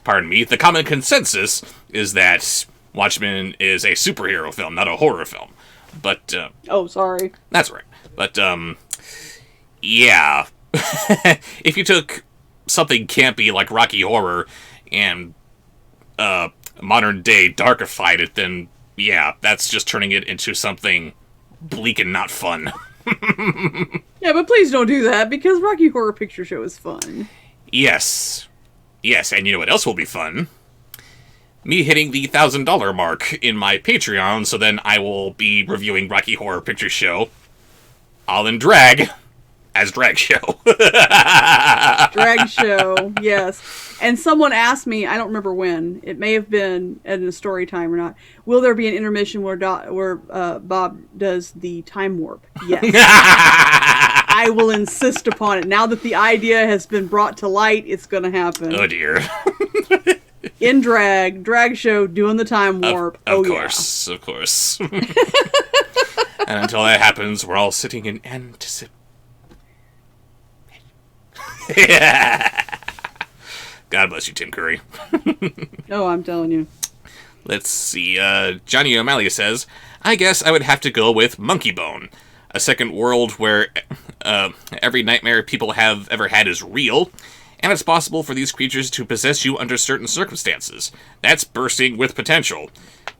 Pardon me. The common consensus is that Watchmen is a superhero film, not a horror film. But, oh, sorry. That's right. But, yeah. If you took something campy like Rocky Horror and, modern day darkified it, then yeah, that's just turning it into something bleak and not fun. Yeah, but please don't do that, because Rocky Horror Picture Show is fun. Yes, and you know what else will be fun? Me hitting the $1,000 mark in my Patreon, so then I will be reviewing Rocky Horror Picture Show all in drag, as drag show. Drag show, yes. And someone asked me, I don't remember when, it may have been in a story time or not, will there be an intermission where Bob does the time warp? Yes. I will insist upon it. Now that the idea has been brought to light, it's going to happen. Oh dear. In drag show, doing the time warp. Of course. And until that happens, we're all sitting in anticipation. God bless you, Tim Curry. Oh, I'm telling you. Let's see. Johnny O'Malley says, I guess I would have to go with Monkey Bone. A second world where every nightmare people have ever had is real, and it's possible for these creatures to possess you under certain circumstances. That's bursting with potential.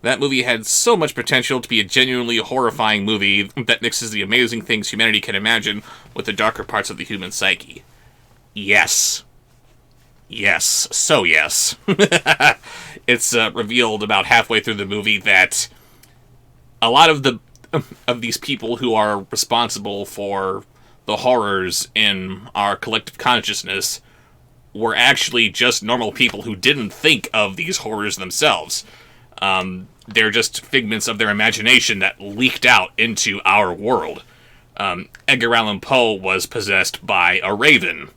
That movie had so much potential to be a genuinely horrifying movie that mixes the amazing things humanity can imagine with the darker parts of the human psyche. Yes. Yes. So yes. It's revealed about halfway through the movie that a lot of these people who are responsible for the horrors in our collective consciousness were actually just normal people who didn't think of these horrors themselves. They're just figments of their imagination that leaked out into our world. Edgar Allan Poe was possessed by a raven.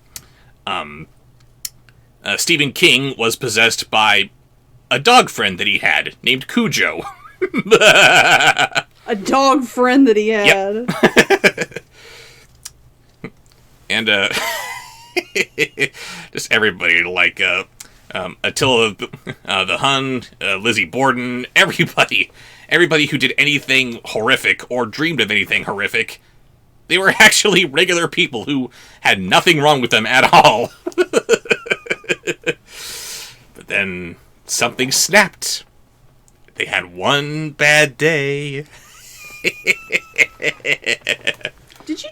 Stephen King was possessed by a dog friend that he had named Cujo. A dog friend that he had. Yep. And just everybody, like Attila the Hun, Lizzie Borden, everybody who did anything horrific or dreamed of anything horrific, they were actually regular people who had nothing wrong with them at all. But then something snapped. They had one bad day. Did you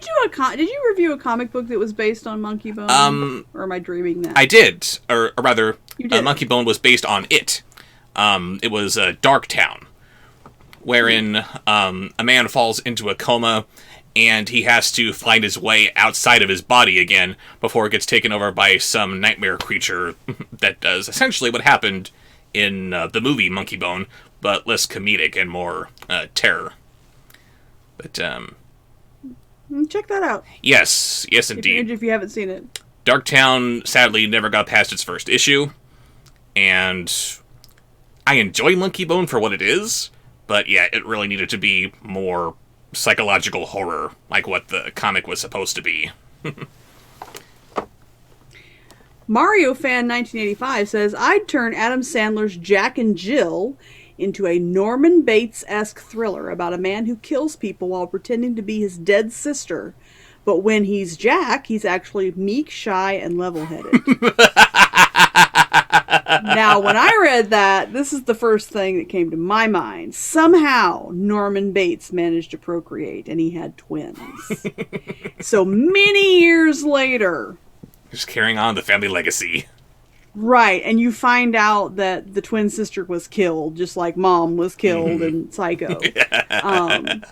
review a comic book that was based on Monkey Bone? Or am I dreaming that? I did, or rather, You did. Monkey Bone was based on it. It was Dark Town, wherein a man falls into a coma and he has to find his way outside of his body again before it gets taken over by some nightmare creature that does essentially what happened in the movie Monkey Bone, but less comedic and more terror. But check that out. yes, indeed. If you haven't seen it. Darktown sadly never got past its first issue, and I enjoy Monkey Bone for what it is, but yeah, it really needed to be more psychological horror, like what the comic was supposed to be. Mario Fan 1985 says, I'd turn Adam Sandler's Jack and Jill into a Norman Bates-esque thriller about a man who kills people while pretending to be his dead sister. But when he's Jack, he's actually meek, shy, and level-headed. Now, when I read that, this is the first thing that came to my mind. Somehow, Norman Bates managed to procreate, and he had twins. So many years later... Just carrying on the family legacy. Right, and you find out that the twin sister was killed, just like Mom was killed in Psycho. And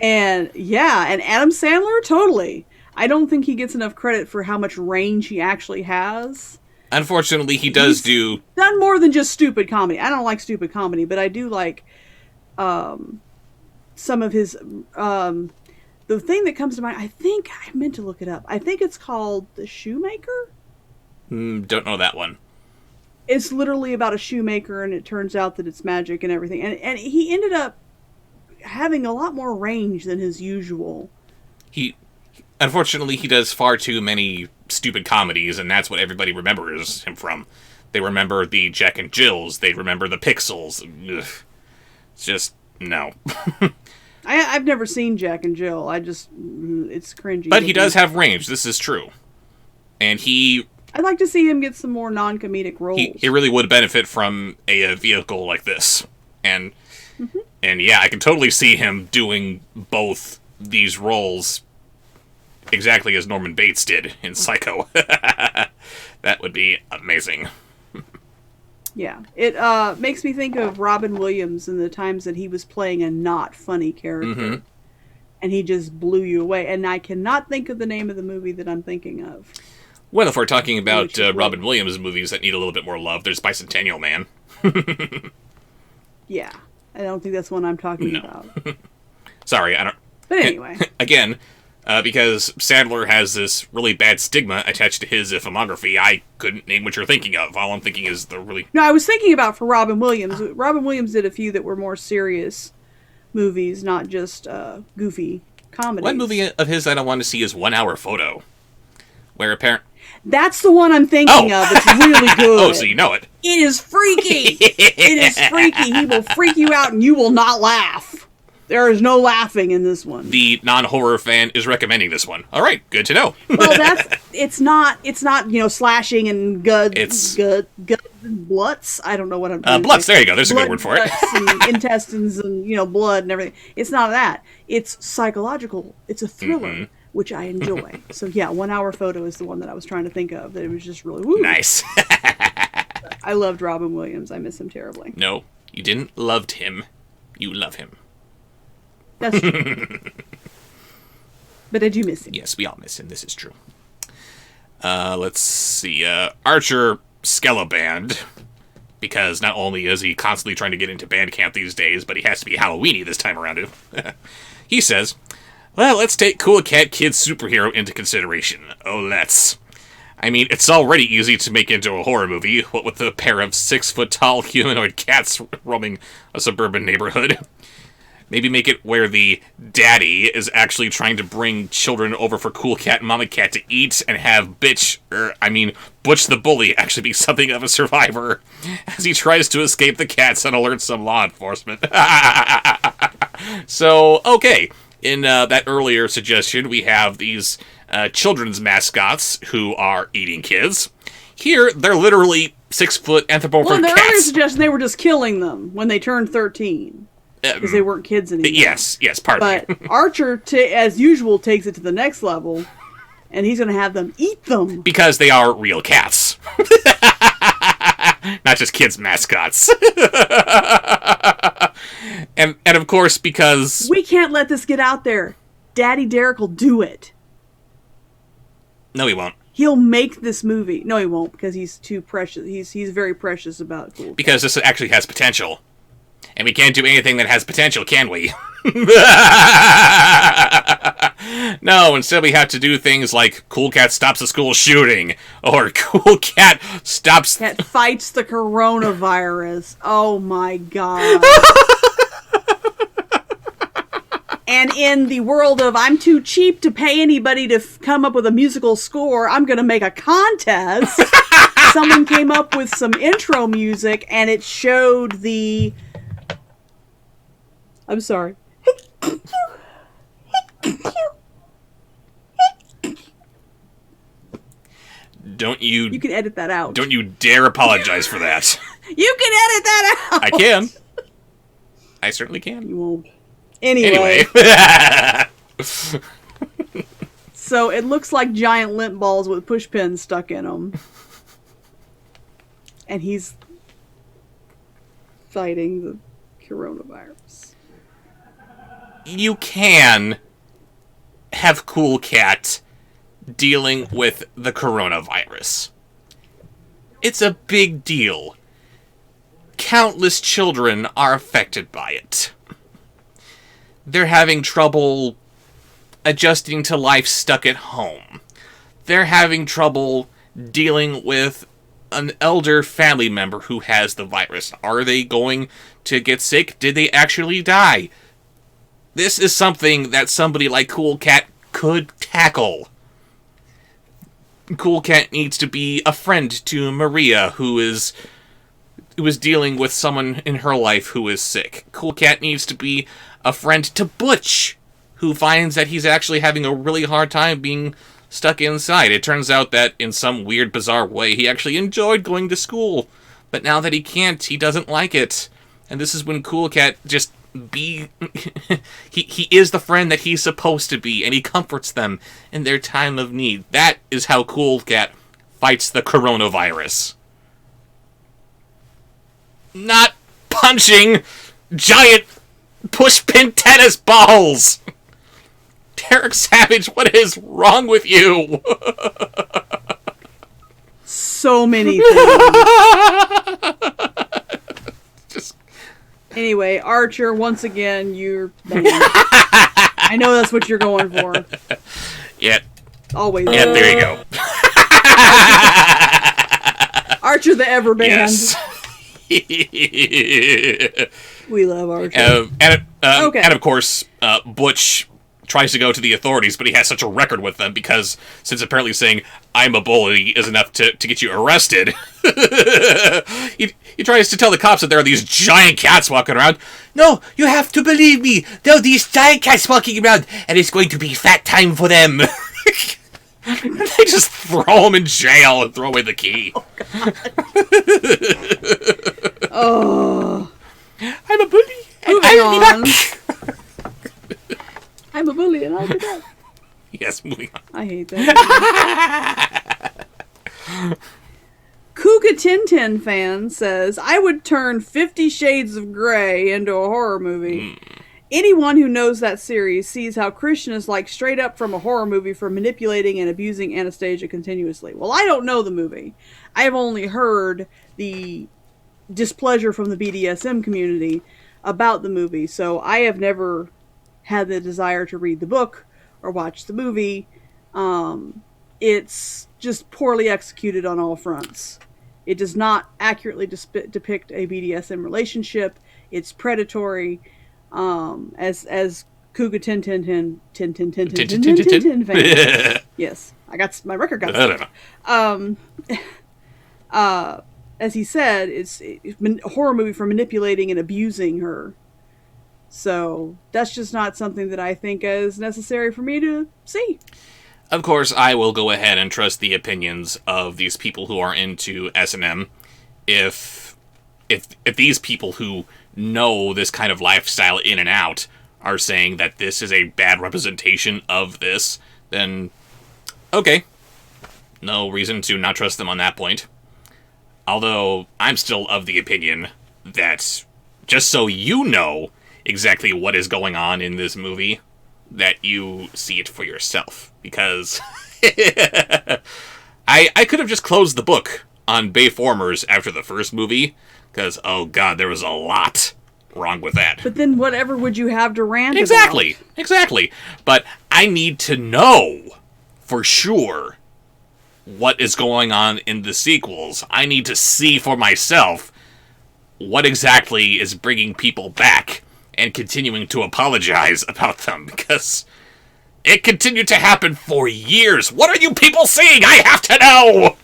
Adam Sandler, totally. I don't think he gets enough credit for how much range he actually has. Unfortunately, he does do... done more than just stupid comedy. I don't like stupid comedy, but I do like some of his... the thing that comes to mind, I think, I meant to look it up. I think it's called The Shoemaker? Don't know that one. It's literally about a shoemaker, and it turns out that it's magic and everything. And he ended up having a lot more range than his usual. Unfortunately, he does far too many stupid comedies, and that's what everybody remembers him from. They remember the Jack and Jills. They remember the Pixels. Ugh. It's just, no. I've never seen Jack and Jill. It's cringy. But he does have range. This is true. And I'd like to see him get some more non-comedic roles. He really would benefit from a vehicle like this. And yeah, I can totally see him doing both these roles exactly as Norman Bates did in Psycho. That would be amazing. Yeah. It makes me think of Robin Williams and the times that he was playing a not funny character. And he just blew you away. And I cannot think of the name of the movie that I'm thinking of. Well, if we're talking about Robin Williams movies that need a little bit more love, there's Bicentennial Man. Yeah. I don't think that's one I'm talking about. Sorry, I don't... But anyway. Again, Because Sandler has this really bad stigma attached to his filmography. I couldn't name what you're thinking of. All I'm thinking is the really... No, I was thinking about for Robin Williams. Robin Williams did a few that were more serious movies, not just goofy comedies. One movie of his that I want to see is 1 Hour Photo, where apparently... That's the one I'm thinking of. It's really good. Oh, so you know it. It is freaky. It is freaky. He will freak you out and you will not laugh. There is no laughing in this one. The non-horror fan is recommending this one. All right, good to know. Well, it's not, slashing and guts and bloods. I don't know what I'm doing. Bloods, there you go. There's a good word for it. And intestines and, blood and everything. It's not that. It's psychological. It's a thriller, which I enjoy. So, yeah, 1 Hour Photo is the one that I was trying to think of. That it was just really, woo. Nice. I loved Robin Williams. I miss him terribly. No, you didn't loved him. You love him. That's true. But I do miss him. Yes, we all miss him. This is true. Let's see. Archer Skeleband. Because not only is he constantly trying to get into band camp these days, but he has to be Halloweeny this time around. He says, well, let's take Cool Cat Kid Superhero into consideration. Oh, let's. I mean, it's already easy to make into a horror movie, what with a pair of 6-foot-tall humanoid cats roaming a suburban neighborhood. Maybe make it where the daddy is actually trying to bring children over for Cool Cat and Mama Cat to eat and have Butch the Bully actually be something of a survivor as he tries to escape the cats and alert some law enforcement. So, okay. In that earlier suggestion, we have these children's mascots who are eating kids. Here, they're literally 6-foot anthropomorphic cats. Well, in the earlier suggestion, they were just killing them when they turned 13. Because they weren't kids anymore. Yes, pardon me. But Archer, as usual, takes it to the next level, and he's going to have them eat them. Because they are real cats. Not just kids' mascots. and of course, because... We can't let this get out there. Daddy Derek will do it. No, he won't. He'll make this movie. No, he won't, because he's too precious. He's very precious about Cool Cat. Because this actually has potential. And we can't do anything that has potential, can we? No, instead we have to do things like Cool Cat stops a school shooting, or Cool Cat stops... Cat fights the coronavirus. Oh my god. And in the world of I'm too cheap to pay anybody to come up with a musical score, I'm going to make a contest. Someone came up with some intro music, and it showed the... I'm sorry. Don't you... You can edit that out. Don't you dare apologize for that. You can edit that out! I can. I certainly can. You won't. Anyway. So it looks like giant lint balls with push pins stuck in them. And he's fighting the coronavirus. You can have Cool Cat dealing with the coronavirus. It's a big deal. Countless children are affected by it. They're having trouble adjusting to life stuck at home. They're having trouble dealing with an elder family member who has the virus. Are they going to get sick? Did they actually die? This is something that somebody like Cool Cat could tackle. Cool Cat needs to be a friend to Maria, who is dealing with someone in her life who is sick. Cool Cat needs to be a friend to Butch, who finds that he's actually having a really hard time being stuck inside. It turns out that in some weird, bizarre way, he actually enjoyed going to school. But now that he can't, he doesn't like it. And this is when Cool Cat just he is the friend that he's supposed to be, and he comforts them in their time of need. That is how Cool Cat fights the coronavirus. Not punching giant pushpin tennis balls! Derek Savage, what is wrong with you? So many things. Anyway, Archer, once again, you're banned. I know that's what you're going for. Yeah. Always. Yeah, there you go. Archer the Ever Band. Yes. We love Archer. Okay. And of course, Butch tries to go to the authorities, but he has such a record with them because since apparently saying "I'm a bully" is enough to get you arrested, he tries to tell the cops that there are these giant cats walking around. No, you have to believe me. There are these giant cats walking around, and it's going to be fat time for them. They just throw him in jail and throw away the key. Oh, God. Oh. I'm a bully. And I'll be back. I'm a bully and I'll be back. Yes, moving on. I hate that. Kuga Tintin fan says, I would turn 50 Shades of Grey into a horror movie. Anyone who knows that series sees how Christian is like straight up from a horror movie for manipulating and abusing Anastasia continuously. Well, I don't know the movie. I have only heard the displeasure from the BDSM community about the movie, so I have never had the desire to read the book or watch the movie. It's just poorly executed on all fronts. It does not accurately depict a BDSM relationship. It's predatory. As Kuga Tintin fan. Yes, my record got stuck. As he said, it's a horror movie for manipulating and abusing her. So that's just not something that I think is necessary for me to see. Of course, I will go ahead and trust the opinions of these people who are into S&M. If these people who know this kind of lifestyle in and out are saying that this is a bad representation of this, then okay. No reason to not trust them on that point. Although, I'm still of the opinion that, just so you know exactly what is going on in this movie, that you see it for yourself. Because I could have just closed the book on Bayformers after the first movie, because, oh god, there was a lot wrong with that. But then whatever would you have to rant Exactly, about? exactly. But I need to know for sure what is going on in the sequels. I need to see for myself what exactly is bringing people back and continuing to apologize about them, because it continued to happen for years. What are you people seeing? I have to know!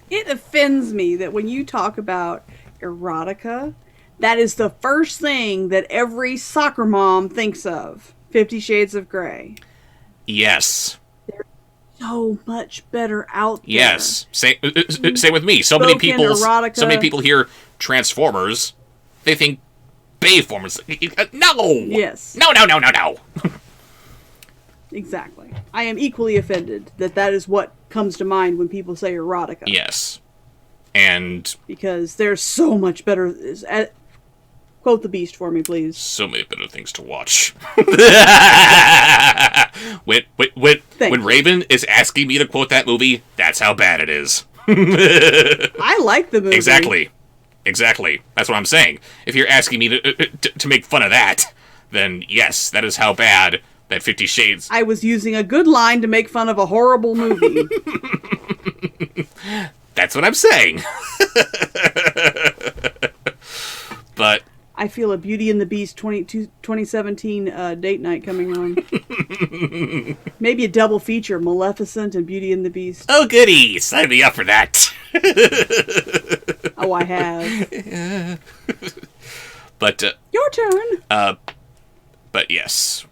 It offends me that when you talk about erotica, that is the first thing that every soccer mom thinks of. 50 Shades of Grey. Yes. There's so much better out there. Yes. Same with me. So many people hear Transformers, they think Bayformers. No! Yes. No. Exactly. I am equally offended that is what comes to mind when people say erotica. Yes. And because there's so much better. Quote the Beast for me, please. So many better things to watch. when Raven is asking me to quote that movie, that's how bad it is. I like the movie. Exactly. That's what I'm saying. If you're asking me to make fun of that, then yes, that is how bad that 50 Shades... I was using a good line to make fun of a horrible movie. That's what I'm saying. But... I feel a Beauty and the Beast 2017 date night coming on. Maybe a double feature, Maleficent and Beauty and the Beast. Oh, goody! Sign me up for that. Oh, I have. But, your turn. But yes.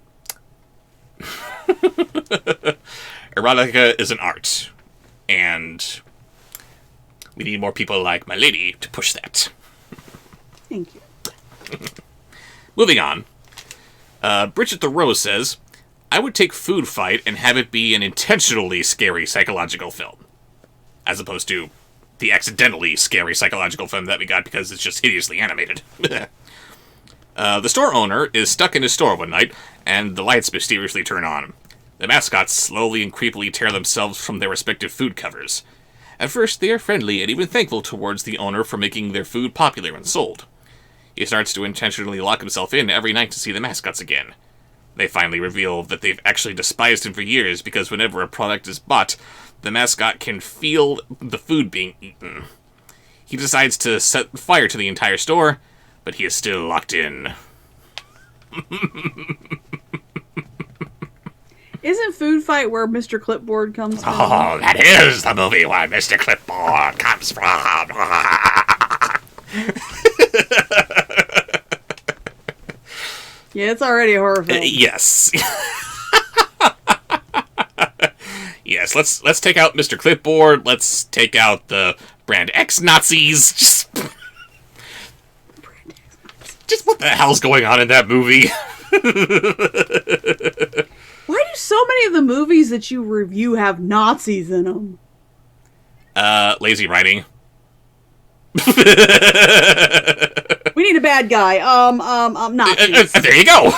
Erotica is an art. And we need more people like my lady to push that. Thank you. Moving on. Bridget the Rose says, I would take Food Fight and have it be an intentionally scary psychological film. As opposed to the accidentally scary psychological film that we got because it's just hideously animated. The store owner is stuck in his store one night, and the lights mysteriously turn on. The mascots slowly and creepily tear themselves from their respective food covers. At first, they are friendly and even thankful towards the owner for making their food popular and sold. He starts to intentionally lock himself in every night to see the mascots again. They finally reveal that they've actually despised him for years because whenever a product is bought, the mascot can feel the food being eaten. He decides to set fire to the entire store, but he is still locked in. Isn't Food Fight where Mr. Clipboard comes from? Oh, that is the movie where Mr. Clipboard comes from. Yeah, it's already a horror film. Yes. Yes, let's take out Mr. Clipboard. Let's take out the Brand X Nazis. Just what the hell's going on in that movie? Why do so many of the movies that you review have Nazis in them? Lazy writing. We need a bad guy. Nazis. There you go.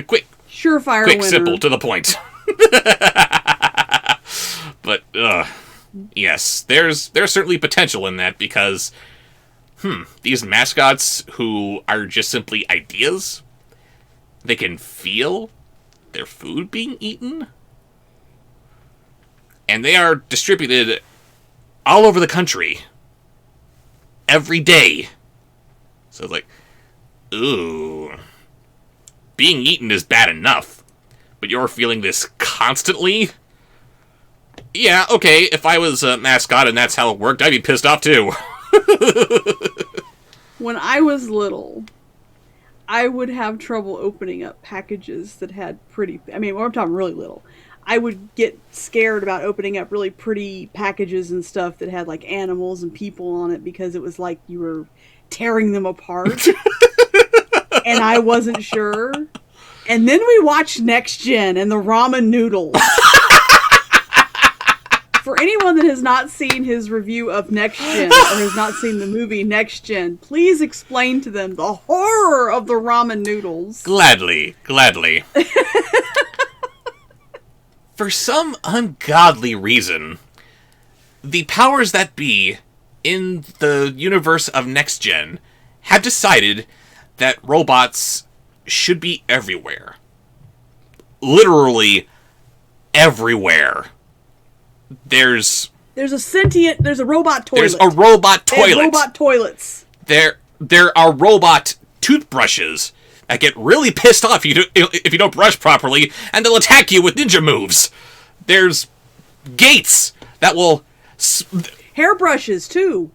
Quick, surefire winner. Simple, to the point. But yes, there's certainly potential in that because these mascots who are just simply ideas, they can feel their food being eaten, and they are distributed all over the country every day. So it's like, ooh, being eaten is bad enough, but you're feeling this constantly? Yeah, okay, if I was a mascot and that's how it worked, I'd be pissed off too. When I was little, I would have trouble opening up packages that had pretty... I mean, I'm talking really little. I would get scared about opening up really pretty packages and stuff that had, like, animals and people on it because it was like you were tearing them apart. And I wasn't sure. And then we watched Next Gen and the ramen noodles. For anyone that has not seen his review of Next Gen or has not seen the movie Next Gen, please explain to them the horror of the ramen noodles. Gladly. For some ungodly reason, the powers that be in the universe of Next Gen have decided that robots should be everywhere. Literally everywhere. There's a robot toilet. There's a robot toilet. They have robot toilets. There are robot toothbrushes that get really pissed off if you don't brush properly, and they'll attack you with ninja moves. There's gates that will... Hairbrushes, too.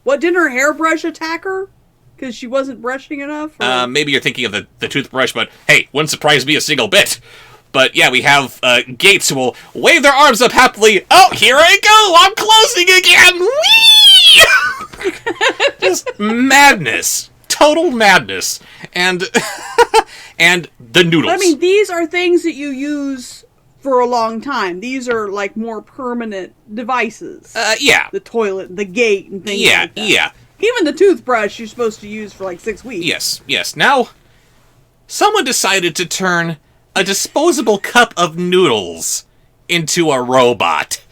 What, didn't her hairbrush attack her? Because she wasn't brushing enough? Maybe you're thinking of the toothbrush, but hey, wouldn't surprise me a single bit. But yeah, we have gates who will wave their arms up happily. Oh, here I go! I'm closing again! Whee! Just madness. Total madness. And and the noodles. But, I mean, these are things that you use for a long time. These are, like, more permanent devices. Yeah. The toilet, the gate, and things like that. Yeah. Even the toothbrush you're supposed to use for, like, 6 weeks. Yes. Now, someone decided to turn a disposable cup of noodles into a robot.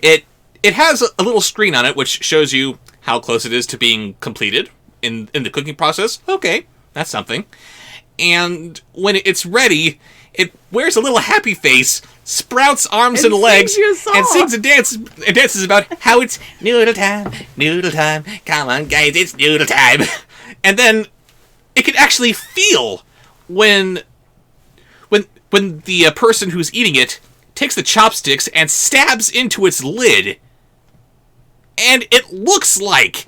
It has a little screen on it which shows you how close it is to being completed in the cooking process. Okay, that's something. And when it's ready, it wears a little happy face, sprouts arms and legs, and sings and dances about how it's noodle time, come on guys, it's noodle time. And then it can actually feel when the person who's eating it takes the chopsticks and stabs into its lid, and it looks like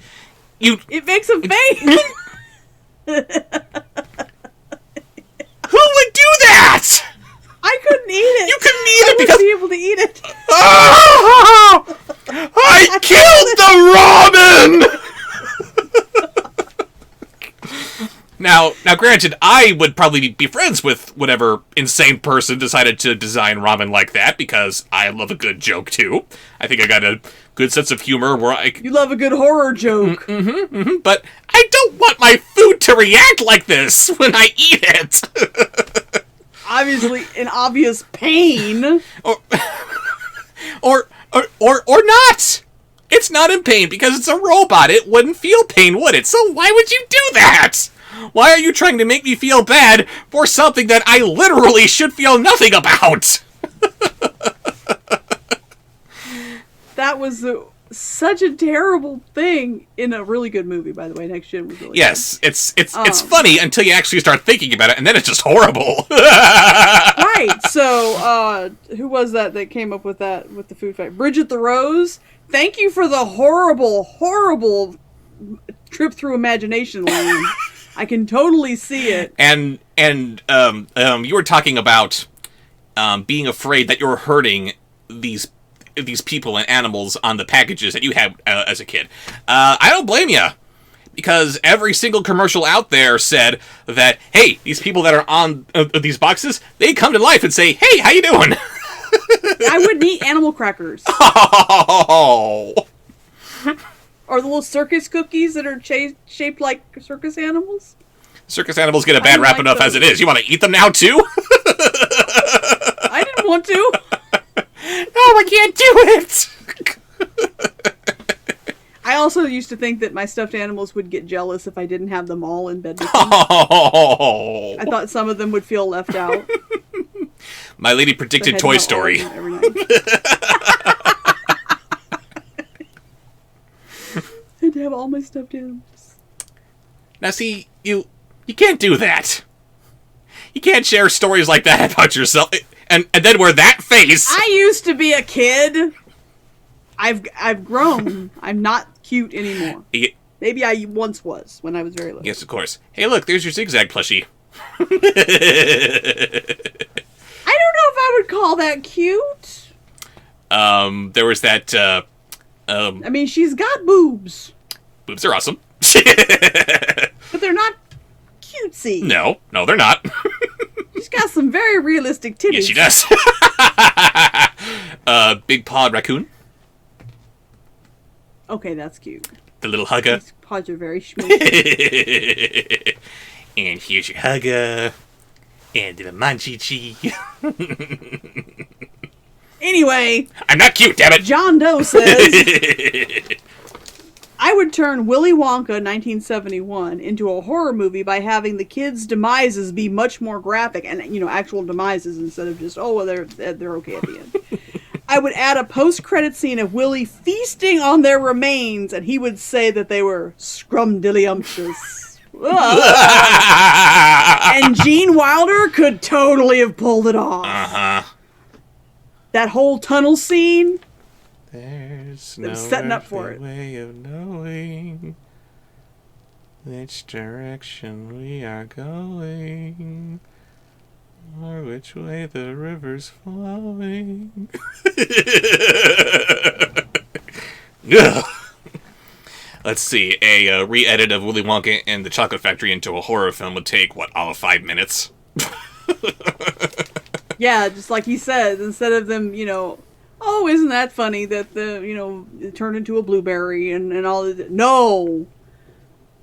It makes a face! Who would do that? I couldn't eat it. You couldn't eat it because... I wouldn't be able to eat it. Oh, I killed the ramen! Now, granted, I would probably be friends with whatever insane person decided to design ramen like that, because I love a good joke, too. I think I got a good sense of humor where You love a good horror joke. But I don't want my food to react like this when I eat it! Obviously, in obvious pain. Or not! It's not in pain, because it's a robot. It wouldn't feel pain, would it? So why would you do that? Why are you trying to make me feel bad for something that I literally should feel nothing about? That was such a terrible thing in a really good movie, by the way. Next Gen was really yes, good. It's funny until you actually start thinking about it, and then it's just horrible. Right. So, who was that came up with that with the food fight? Bridget the Rose. Thank you for the horrible trip through imagination lane. I can totally see it. And you were talking about being afraid that you're hurting these people and animals on the packages that you had as a kid. I don't blame you, because every single commercial out there said that, hey, these people that are on these boxes, they come to life and say, hey, how you doing? I would eat animal crackers. Oh. Or the little circus cookies that are shaped like circus animals. Circus animals get a bad rap enough as it is. You want to eat them now, too? I didn't want to. No, I can't do it! I also used to think that my stuffed animals would get jealous if I didn't have them all in bed with me. Oh. I thought some of them would feel left out. My lady predicted Toy Story. Every night. And to have all my stuffed animals. Now see, you can't do that. You can't share stories like that about yourself and then wear that face. I used to be a kid. I've grown. I'm not cute anymore. Maybe I once was when I was very little. Yes, of course. Hey, look, there's your zigzag plushie. I don't know if I would call that cute. There was that. I mean, she's got boobs. Boobs are awesome. But they're not cutesy. No, they're not. She's got some very realistic titties. Yes, she does. Big pawed raccoon. Okay, that's cute. The little hugger. These paws are very schmoosy. And here's your hugger. And the manchichi. Anyway. I'm not cute, damn it. John Doe says, I would turn Willy Wonka 1971 into a horror movie by having the kids' demises be much more graphic and, actual demises instead of just, oh, well, they're okay at the end. I would add a post-credit scene of Willy feasting on their remains, and he would say that they were scrumdiddlyumptious. And Gene Wilder could totally have pulled it off. Uh-huh. That whole tunnel scene. There's no setting up for it. Way of knowing which direction we are going, or which way the river's flowing. Let's see. A re-edit of Willy Wonka and the Chocolate Factory into a horror film would take, all of 5 minutes? Yeah, just like he said, instead of them, oh, isn't that funny that it turned into a blueberry and all of that. No!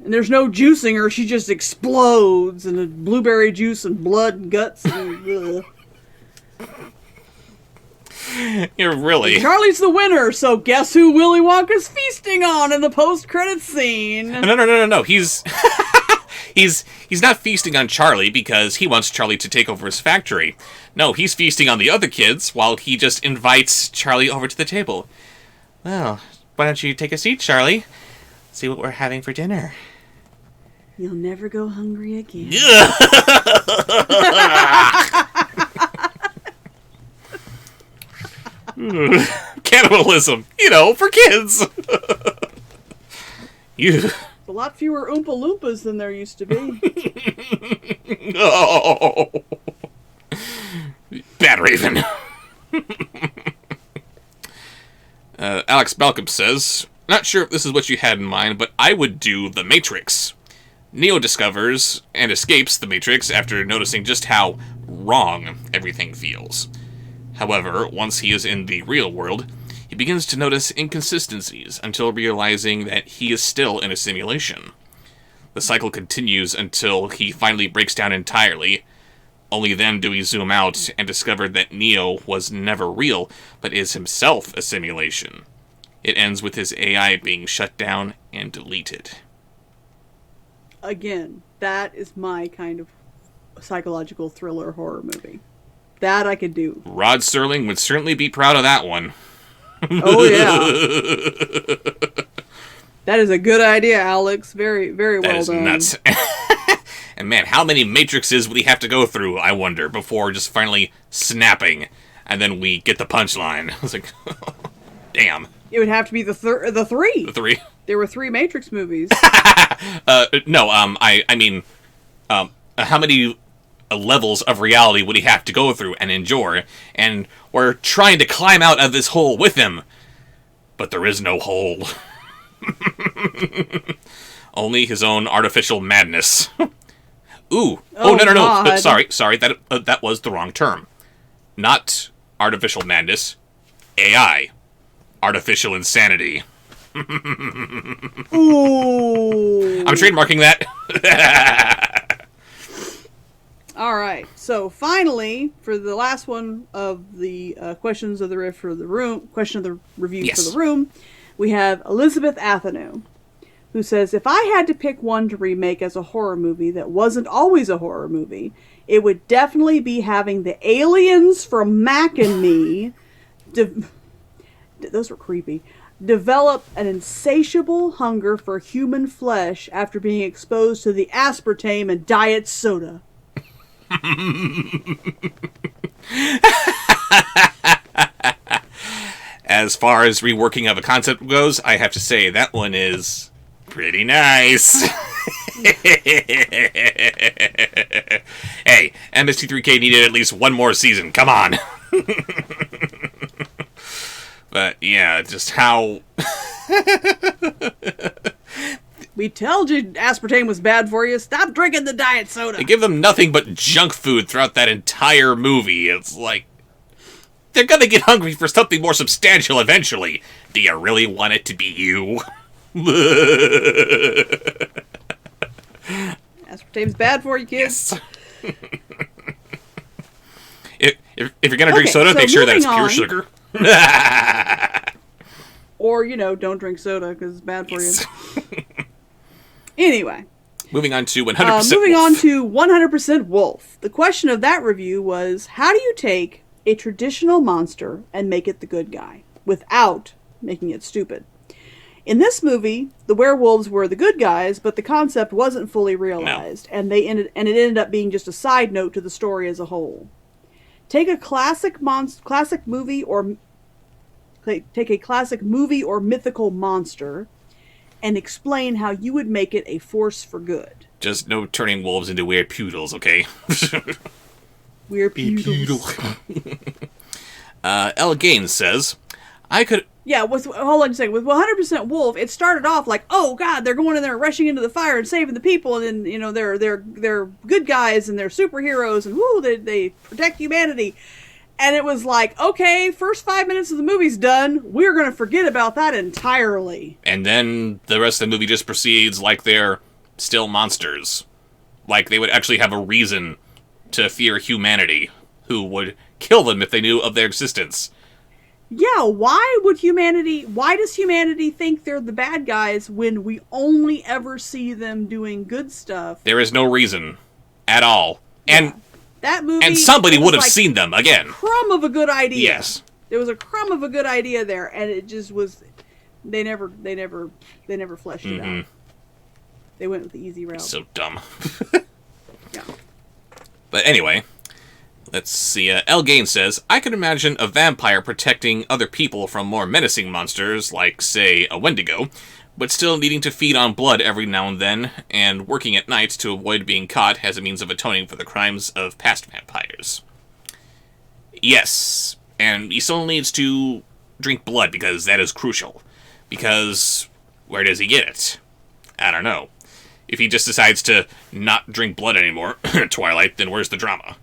And there's no juicing her, she just explodes and the blueberry juice and blood and guts and You're really... And Charlie's the winner, so guess who Willy Wonka's feasting on in the post-credits scene? No. He's not feasting on Charlie because he wants Charlie to take over his factory. No, he's feasting on the other kids while he just invites Charlie over to the table. Well, why don't you take a seat, Charlie? See what we're having for dinner. You'll never go hungry again. Cannibalism, for kids. A lot fewer Oompa Loompas than there used to be. Oh. Bad Raven. Alex Malcolm says, not sure if this is what you had in mind, but I would do The Matrix. Neo discovers and escapes the Matrix after noticing just how wrong everything feels. However, once he is in the real world, he begins to notice inconsistencies until realizing that he is still in a simulation. The cycle continues until he finally breaks down entirely. Only then do we zoom out and discover that Neo was never real, but is himself a simulation. It ends with his AI being shut down and deleted. again, that is my kind of psychological thriller horror movie. That I could do. Rod Serling would certainly be proud of that one. Oh, yeah. That is a good idea, Alex. Very, very well done. That is nuts. And man, how many Matrixes would he have to go through, I wonder, before just finally snapping, and then we get the punchline. I was like, damn. It would have to be the three. The three? There were 3 Matrix movies. No, I mean, how many levels of reality would he have to go through and endure? And we're trying to climb out of this hole with him, but there is no hole. Only his own artificial madness. Ooh. Oh, no. God. Sorry. That was the wrong term. Not artificial madness. AI. Artificial insanity. Ooh. I'm trademarking that. All right. So finally, for the last one of the questions of the review for the room, for the room, we have Elizabeth Athenew, who says, if I had to pick one to remake as a horror movie that wasn't always a horror movie, it would definitely be having the aliens from Mac and Me, those were creepy, develop an insatiable hunger for human flesh after being exposed to the aspartame and diet soda. As far as reworking of a concept goes, I have to say that one is pretty nice. Hey, MST3K needed at least one more season. Come on. But yeah, just how... We told you aspartame was bad for you. Stop drinking the diet soda. They give them nothing but junk food throughout that entire movie. It's like, they're gonna get hungry for something more substantial eventually. Do you really want it to be you? Aspartame's bad for you, kids. Yes. if you're gonna drink soda, so make sure that it's pure on. sugar. Or, don't drink soda because it's bad for you. Anyway. Moving on to 100% Moving Wolf. on to 100% Wolf. The question of that review was, how do you take a traditional monster and make it the good guy without making it stupid? In this movie, the werewolves were the good guys, but the concept wasn't fully realized, and it ended up being just a side note to the story as a whole. Take a classic movie or mythical monster and explain how you would make it a force for good. Just no turning wolves into weird poodles, okay? Weird poodles. L. Gaines says, I could... Yeah, hold on a second. With 100% Wolf, it started off like, oh god, they're going in there rushing into the fire and saving the people, and then, they're good guys and they're superheroes, and woo, they protect humanity. And it was like, okay, first 5 minutes of the movie's done. We're going to forget about that entirely. And then the rest of the movie just proceeds like they're still monsters. Like they would actually have a reason to fear humanity, who would kill them if they knew of their existence. Yeah, why does humanity think they're the bad guys when we only ever see them doing good stuff? There is no reason at all. And that movie, and somebody would have seen them again. Crumb of a good idea. Yes. There was a crumb of a good idea there, and it just was. They never fleshed it out. They went with the easy route. So dumb. Yeah. But anyway, let's see. L. Gaines says, I could imagine a vampire protecting other people from more menacing monsters, like, say, a Wendigo, but still needing to feed on blood every now and then, and working at night to avoid being caught as a means of atoning for the crimes of past vampires. Yes, and he still needs to drink blood, because that is crucial. Because, where does he get it? I don't know. If he just decides to not drink blood anymore, Twilight, then where's the drama?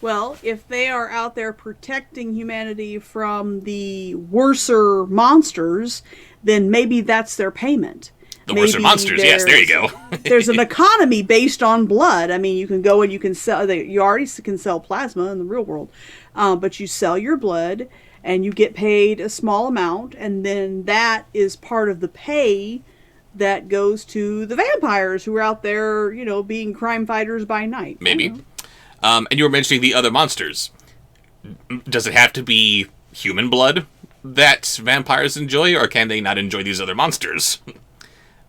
Well, if they are out there protecting humanity from the worser monsters, then maybe that's their payment. The worser monsters, yes, there you go. There's an economy based on blood. I mean, you can go and you can sell, you already can sell plasma in the real world, but you sell your blood and you get paid a small amount, and then that is part of the pay that goes to the vampires who are out there, being crime fighters by night. Maybe. And you were mentioning the other monsters. Does it have to be human blood that vampires enjoy, or can they not enjoy these other monsters?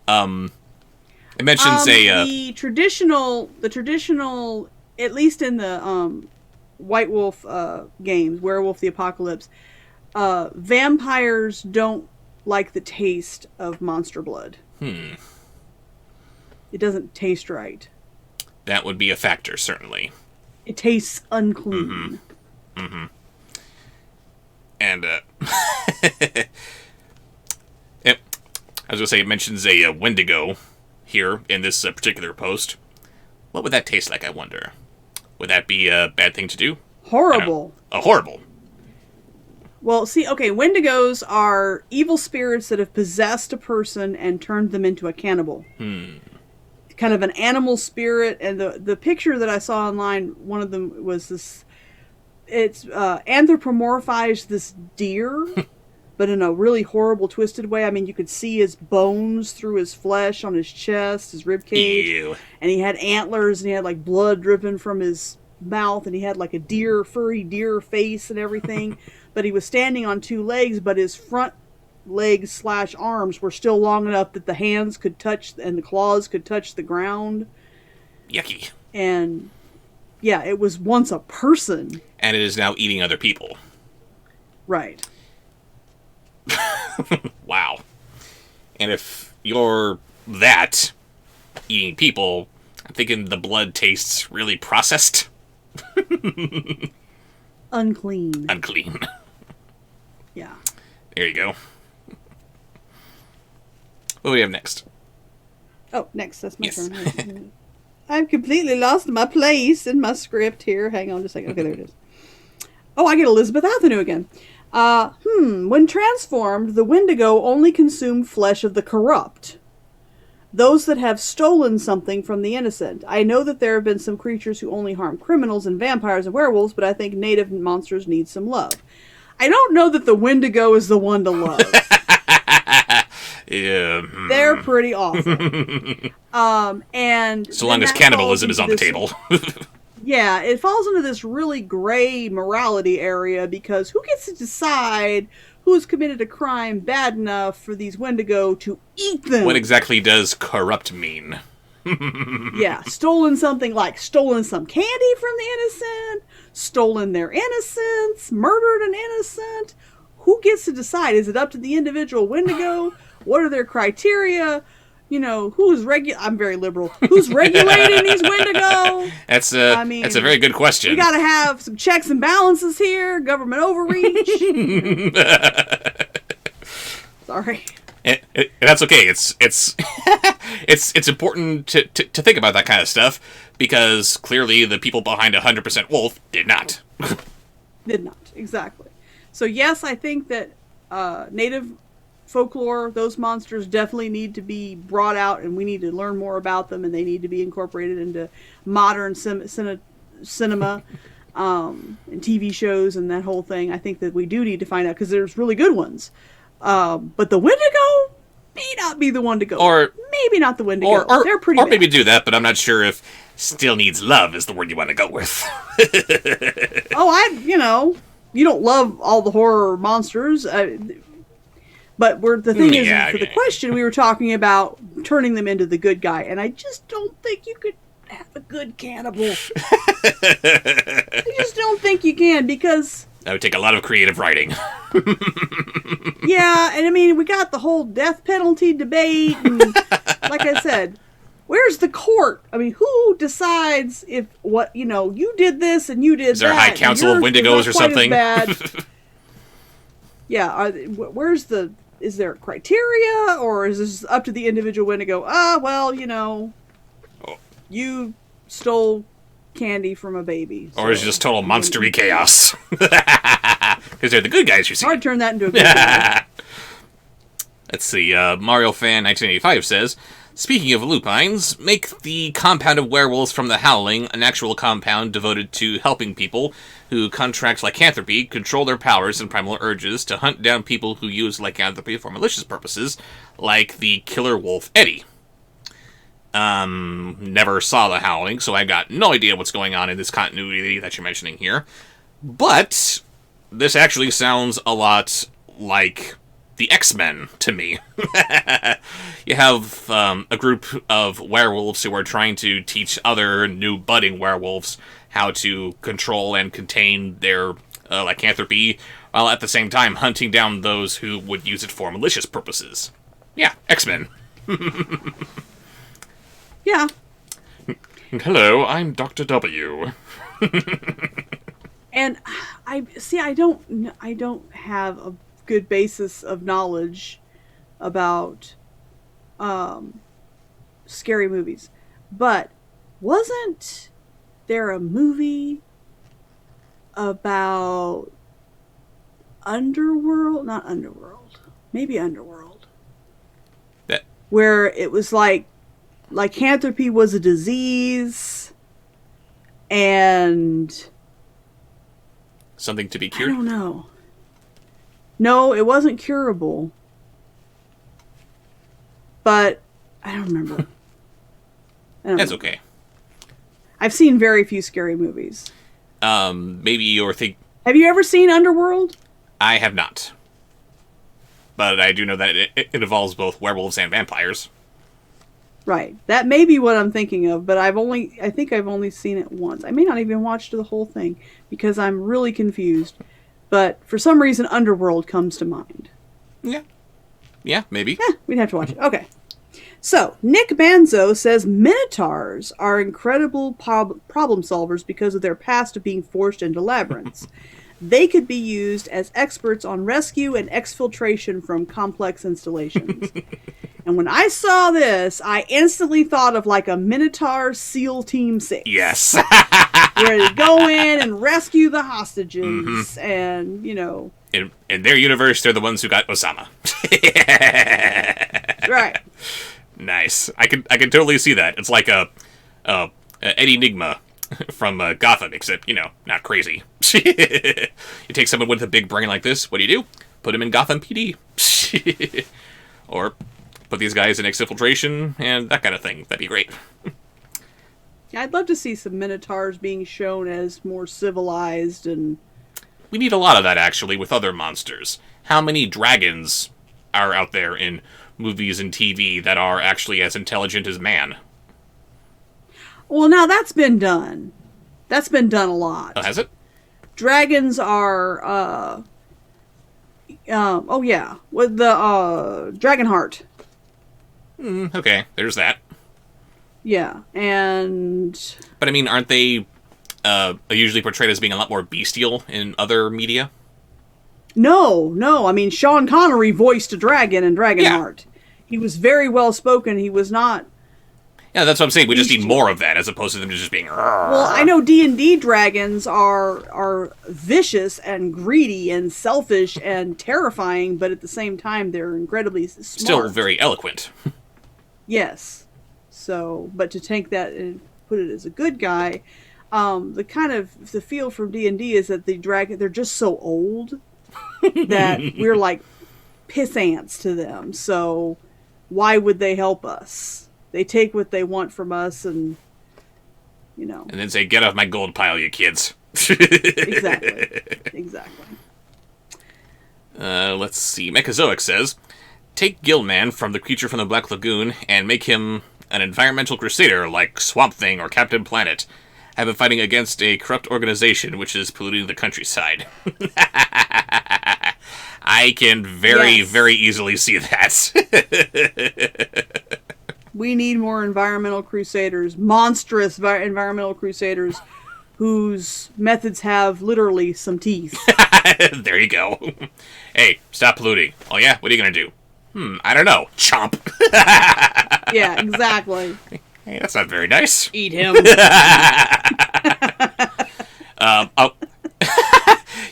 It mentions the traditional, at least in the White Wolf games, Werewolf the Apocalypse, vampires don't like the taste of monster blood. It doesn't taste right. That would be a factor, certainly. It tastes unclean. And I was going to say, it mentions a Wendigo here in this particular post. What would that taste like, I wonder? Would that be a bad thing to do? Horrible. Horrible. Well, see, okay, Wendigos are evil spirits that have possessed a person and turned them into a cannibal. Kind of an animal spirit, and the picture that I saw online, one of them was this, it's anthropomorphized this deer, but in a really horrible, twisted way. I mean, you could see his bones through his flesh on his chest, his rib cage. Ew. And he had antlers, and he had like blood dripping from his mouth, and he had like a furry deer face and everything. But he was standing on two legs, but his front legs / arms were still long enough that the hands could touch and the claws could touch the ground. Yucky. And yeah, it was once a person. And it is now eating other people. Right. Wow. And if you're that, eating people, I'm thinking the blood tastes really processed. Unclean. Unclean. Yeah. There you go. What do we have next? Oh, next. That's my Yes. turn. I've completely lost my place in my script here. Hang on just a second. Okay, there it is. Oh, I get Elizabeth Avenue again. When transformed, the Wendigo only consume flesh of the corrupt. Those that have stolen something from the innocent. I know that there have been some creatures who only harm criminals and vampires and werewolves, but I think native monsters need some love. I don't know that the Wendigo is the one to love. Yeah. They're pretty awful. And so long as cannibalism is on the table. Yeah, it falls into this really gray morality area because who gets to decide who's committed a crime bad enough for these Wendigo to eat them? What exactly does corrupt mean? Yeah, stolen some candy from the innocent, stolen their innocence, murdered an innocent. Who gets to decide? Is it up to the individual Wendigo? What are their criteria? Who's I'm very liberal. Who's regulating these Wendigo? That's a very good question. We got to have some checks and balances here. Government overreach. Sorry. That's okay. It's it's important to think about that kind of stuff because clearly the people behind 100% Wolf did not. Did not, exactly. So yes, I think that native folklore, those monsters definitely need to be brought out, and we need to learn more about them, and they need to be incorporated into modern cinema and TV shows and that whole thing. I think that we do need to find out because there's really good ones. But the Wendigo may not be the one to go. Or maybe not the Wendigo. They're pretty bad. Maybe do that, but I'm not sure if still needs love is the word you want to go with. You don't love all the horror monsters. But the question, we were talking about turning them into the good guy, and I just don't think you could have a good cannibal. I just don't think you can, because that would take a lot of creative writing. Yeah, and I mean, we got the whole death penalty debate, and like I said, where's the court? I mean, who decides if you did this and you did that? Is there a high council of Wendigos or something? Yeah, is there criteria, or is this up to the individual Wendigo? You stole candy from a baby. Or is it just total monstery chaos? Because they're the good guys, you see. Hard to turn that into a good guy. Let's see, Mario Fan 1985 says, Speaking of lupines, make the compound of werewolves from The Howling an actual compound devoted to helping people who contract lycanthropy control their powers and primal urges to hunt down people who use lycanthropy for malicious purposes, like the killer wolf Eddie. Never saw The Howling, so I got no idea what's going on in this continuity that you're mentioning here. But this actually sounds a lot like the X-Men to me. You have a group of werewolves who are trying to teach other new budding werewolves how to control and contain their lycanthropy, while at the same time hunting down those who would use it for malicious purposes. Yeah, X-Men. Yeah. Hello, I'm Dr. W. And I don't have a good basis of knowledge about scary movies. But wasn't there a movie about Underworld? Not Underworld. Maybe Underworld. Where it was like lycanthropy was a disease and something to be cured? I don't know. No, it wasn't curable. But I don't remember. That's okay. I've seen very few scary movies. Maybe you're Have you ever seen Underworld? I have not. But I do know that it involves both werewolves and vampires. Right. That may be what I'm thinking of, but I think I've only seen it once. I may not even watch the whole thing because I'm really confused. But for some reason, Underworld comes to mind. Yeah. Yeah, maybe. We'd have to watch it. Okay. So, Nick Banzo says Minotaurs are incredible problem solvers because of their past of being forced into labyrinths. They could be used as experts on rescue and exfiltration from complex installations. And when I saw this, I instantly thought of like a Minotaur SEAL Team 6. Yes. Ready to go in and rescue the hostages and, you know. In their universe, they're the ones who got Osama. Right. Nice. I can totally see that. It's like a Eddie Nigma from Gotham, except, you know, not crazy. You take someone with a big brain like this, what do? Put him in Gotham PD. Or put these guys in exfiltration and that kind of thing. That'd be great. Yeah, I'd love to see some Minotaurs being shown as more civilized and... We need a lot of that, actually, with other monsters. How many dragons are out there in movies and TV that are actually as intelligent as man? Well, now that's been done. That's been done a lot. Oh, has it? Dragons are, oh yeah, with the, Dragonheart. Okay, there's that. Yeah, and... But I mean, aren't they usually portrayed as being a lot more bestial in other media? No. I mean, Sean Connery voiced a dragon in Dragonheart. Yeah. He was very well spoken. He was not... Yeah, that's what I'm saying. We just need more of that as opposed to them just being... Well, I know D&D dragons are vicious and greedy and selfish and terrifying, but at the same time, they're incredibly smart. Still very eloquent. Yes. So, but to take that and put it as a good guy, the feel from D&D is that the dragon, they're just so old that we're like piss ants to them. So why would they help us? They take what they want from us and, you know. And then say, get off my gold pile, you kids. Exactly. Let's see. Mechazoic says, take Gilman from the Creature from the Black Lagoon and make him an environmental crusader like Swamp Thing or Captain Planet. Have him fighting against a corrupt organization which is polluting the countryside. I can very easily see that. We need more environmental crusaders, monstrous environmental crusaders whose methods have literally some teeth. There you go. Hey, stop polluting. Oh yeah? What are you going to do? I don't know. Chomp. Yeah, exactly. Hey, that's not very nice. Eat him.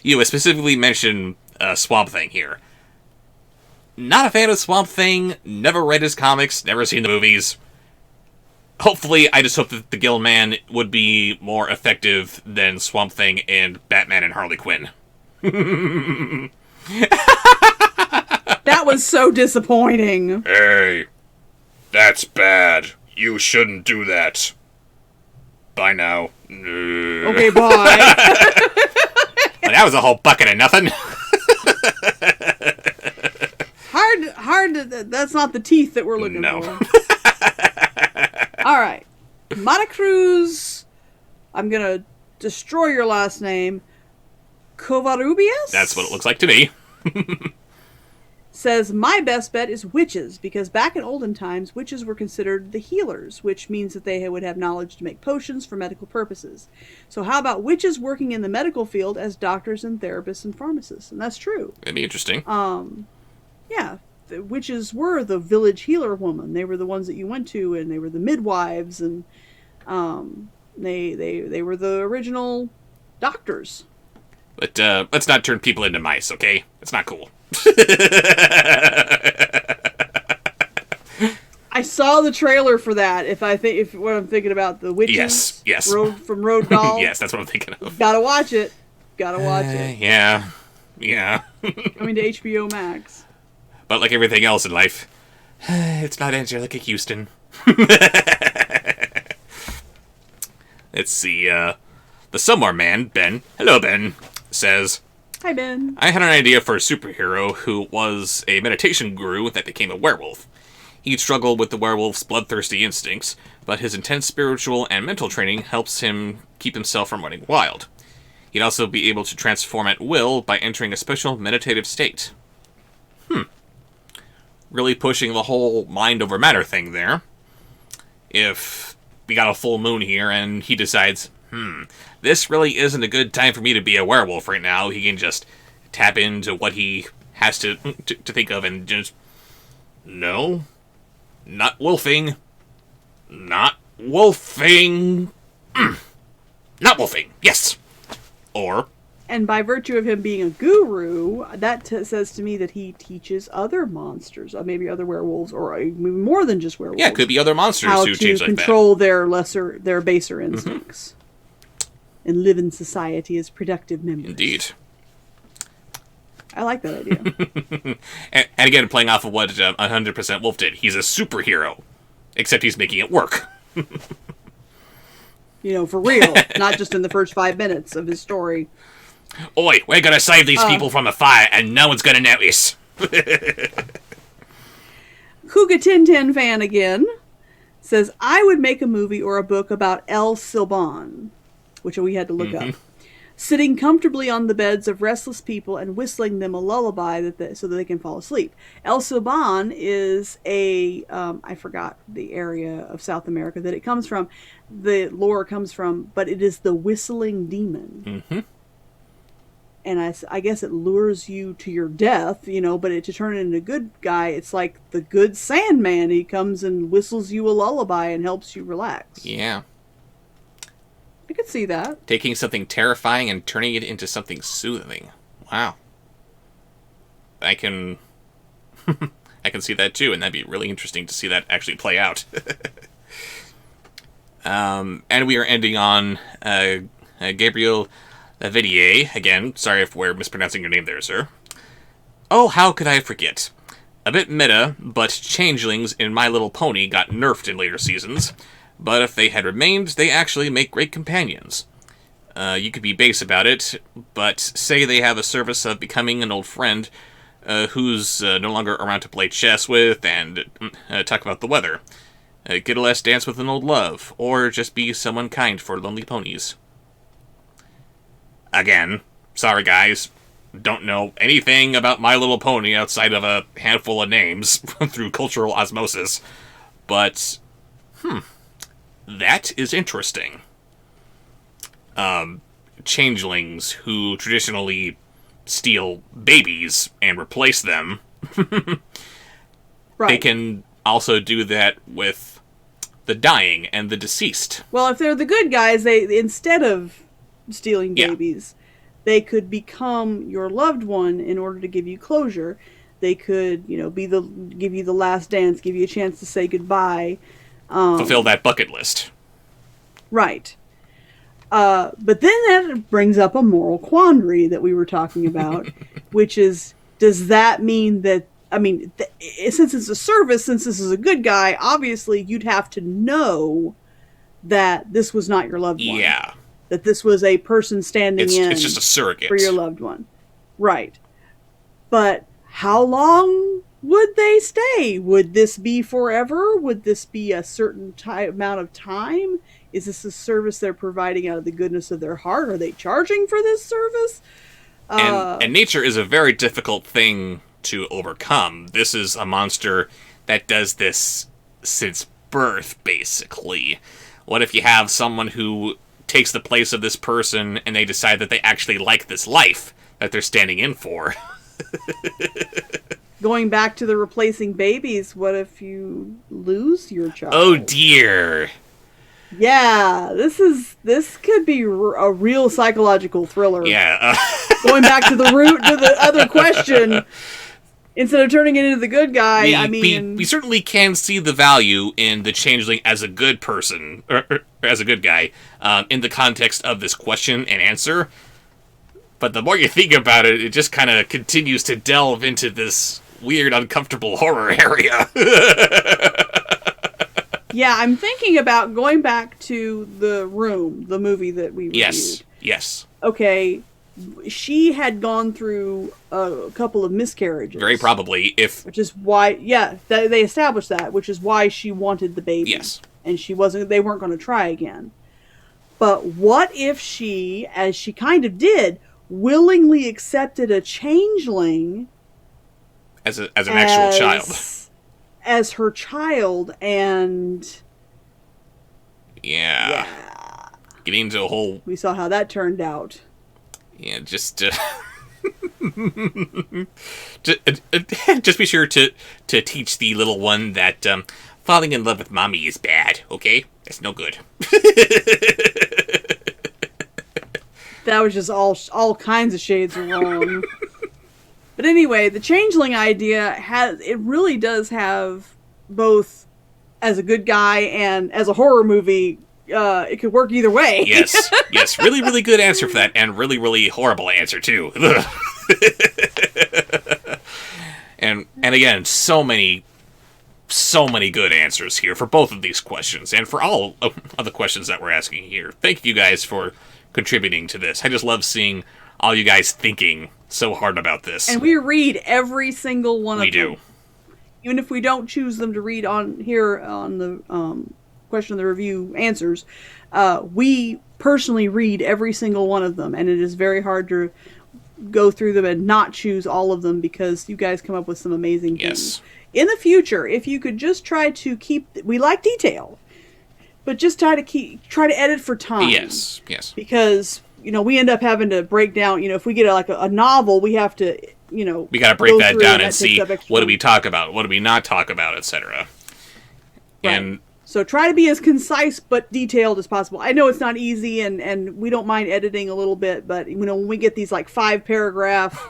You specifically mentioned Swamp Thing here. Not a fan of Swamp Thing, never read his comics, never seen the movies. Hopefully, I just hope that the Gill Man would be more effective than Swamp Thing and Batman and Harley Quinn. That was so disappointing. Hey, that's bad. You shouldn't do that. Bye now. Okay, bye. Well, that was a whole bucket of nothing. Hard. That's not the teeth that we're looking for. All right. Monocruz. I'm going to destroy your last name. Covarrubias? That's what it looks like to me. Says, my best bet is witches, because back in olden times, witches were considered the healers, which means that they would have knowledge to make potions for medical purposes. So how about witches working in the medical field as doctors and therapists and pharmacists? And that's true. That'd be interesting. Yeah, the witches were the village healer woman. They were the ones that you went to, and they were the midwives, and they were the original doctors. But let's not turn people into mice, okay? It's not cool. I saw the trailer for that. If what I'm thinking about, the witches, yes, from Road Doll. Yes, that's what I'm thinking of. Gotta watch it. Yeah. Coming to HBO Max. But like everything else in life, it's not Angelica Houston. Let's see. The Somewhere Man, Ben. Hello, Ben. Says, hi, Ben. I had an idea for a superhero who was a meditation guru that became a werewolf. He'd struggle with the werewolf's bloodthirsty instincts, but his intense spiritual and mental training helps him keep himself from running wild. He'd also be able to transform at will by entering a special meditative state. Really pushing the whole mind over matter thing there. If we got a full moon here and he decides, this really isn't a good time for me to be a werewolf right now, he can just tap into what he has to think of and just, no, not wolfing, not wolfing, not wolfing, yes, or... And by virtue of him being a guru, that says to me that he teaches other monsters, maybe other werewolves, or more than just werewolves. Yeah, it could be other monsters who change like that. How to control their baser instincts. And live in society as productive members. Indeed. I like that idea. and again, playing off of what 100% Wolf did, he's a superhero, except he's making it work. For real, not just in the first 5 minutes of his story. Oi, we're gonna save these people from a fire, and no one's gonna notice. Kuga Tintin fan again says, I would make a movie or a book about El Silban, which we had to look up. Sitting comfortably on the beds of restless people and whistling them a lullaby so that they can fall asleep. El Silban is I forgot the area of South America that it comes from, the lore comes from, but it is the whistling demon. And I guess it lures you to your death, but to turn into a good guy, it's like the good Sandman. He comes and whistles you a lullaby and helps you relax. Yeah. I could see that. Taking something terrifying and turning it into something soothing. Wow. I can see that too, and that'd be really interesting to see that actually play out. And we are ending on Gabriel Vidier. Again, sorry if we're mispronouncing your name there, sir. Oh, how could I forget? A bit meta, but changelings in My Little Pony got nerfed in later seasons. But if they had remained, they actually make great companions. You could be base about it, but say they have a service of becoming an old friend who's no longer around to play chess with and talk about the weather. Get a less dance with an old love, or just be someone kind for lonely ponies. Again, sorry guys, don't know anything about My Little Pony outside of a handful of names through cultural osmosis, but, that is interesting. Changelings who traditionally steal babies and replace them, right. They can also do that with the dying and the deceased. Well, if they're the good guys, they instead of stealing babies, they could become your loved one in order to give you closure. They could, give you the last dance, give you a chance to say goodbye. Fulfill that bucket list. Right. But then that brings up a moral quandary that we were talking about, which is, does that mean that, since it's a service, since this is a good guy, obviously you'd have to know that this was not your loved one. Yeah. That this was a person standing in. It's just a surrogate. For your loved one. Right. But how long would they stay? Would this be forever? Would this be a certain amount of time? Is this a service they're providing out of the goodness of their heart? Are they charging for this service? And nature is a very difficult thing to overcome. This is a monster that does this since birth, basically. What if you have someone who takes the place of this person and they decide that they actually like this life that they're standing in for? Going back to the replacing babies, what if you lose your child? Oh dear. Yeah, this could be a real psychological thriller. Yeah. Going back to the other question, instead of turning it into the good guy, we certainly can see the value in the changeling as a good person, or as a good guy, in the context of this question and answer. But the more you think about it, it just kind of continues to delve into this weird, uncomfortable horror area. Yeah, I'm thinking about going back to The Room, the movie that we reviewed. Yes. Okay, she had gone through a couple of miscarriages. Very probably, which is why, they established that, which is why she wanted the baby. Yes. And they weren't going to try again. But what if she, as she kind of did, willingly accepted a changeling as an actual child? As her child, and yeah, getting into a whole. We saw how that turned out. Yeah, just be sure to teach the little one that falling in love with mommy is bad. Okay, that's no good. That was just all kinds of shades of wrong. But anyway, the changeling idea really does have both as a good guy and as a horror movie. It could work either way. Yes, really, really good answer for that, and really, really horrible answer too. and again, so many good answers here for both of these questions, and for all of the questions that we're asking here. Thank you guys for contributing to this. I just love seeing all you guys thinking so hard about this. And we read every single one of them. We do. Even if we don't choose them to read on here on the question of the review answers, we personally read every single one of them, and it is very hard to go through them and not choose all of them because you guys come up with some amazing things. In the future, if you could just try to we like detail, but just try to edit for time. Yes. Because we end up having to break down, if we get a novel, we have to, we got to break that down and see what do we talk about, what do we not talk about, etc. Right. And so try to be as concise but detailed as possible. I know it's not easy, and we don't mind editing a little bit, but when we get these 5-paragraph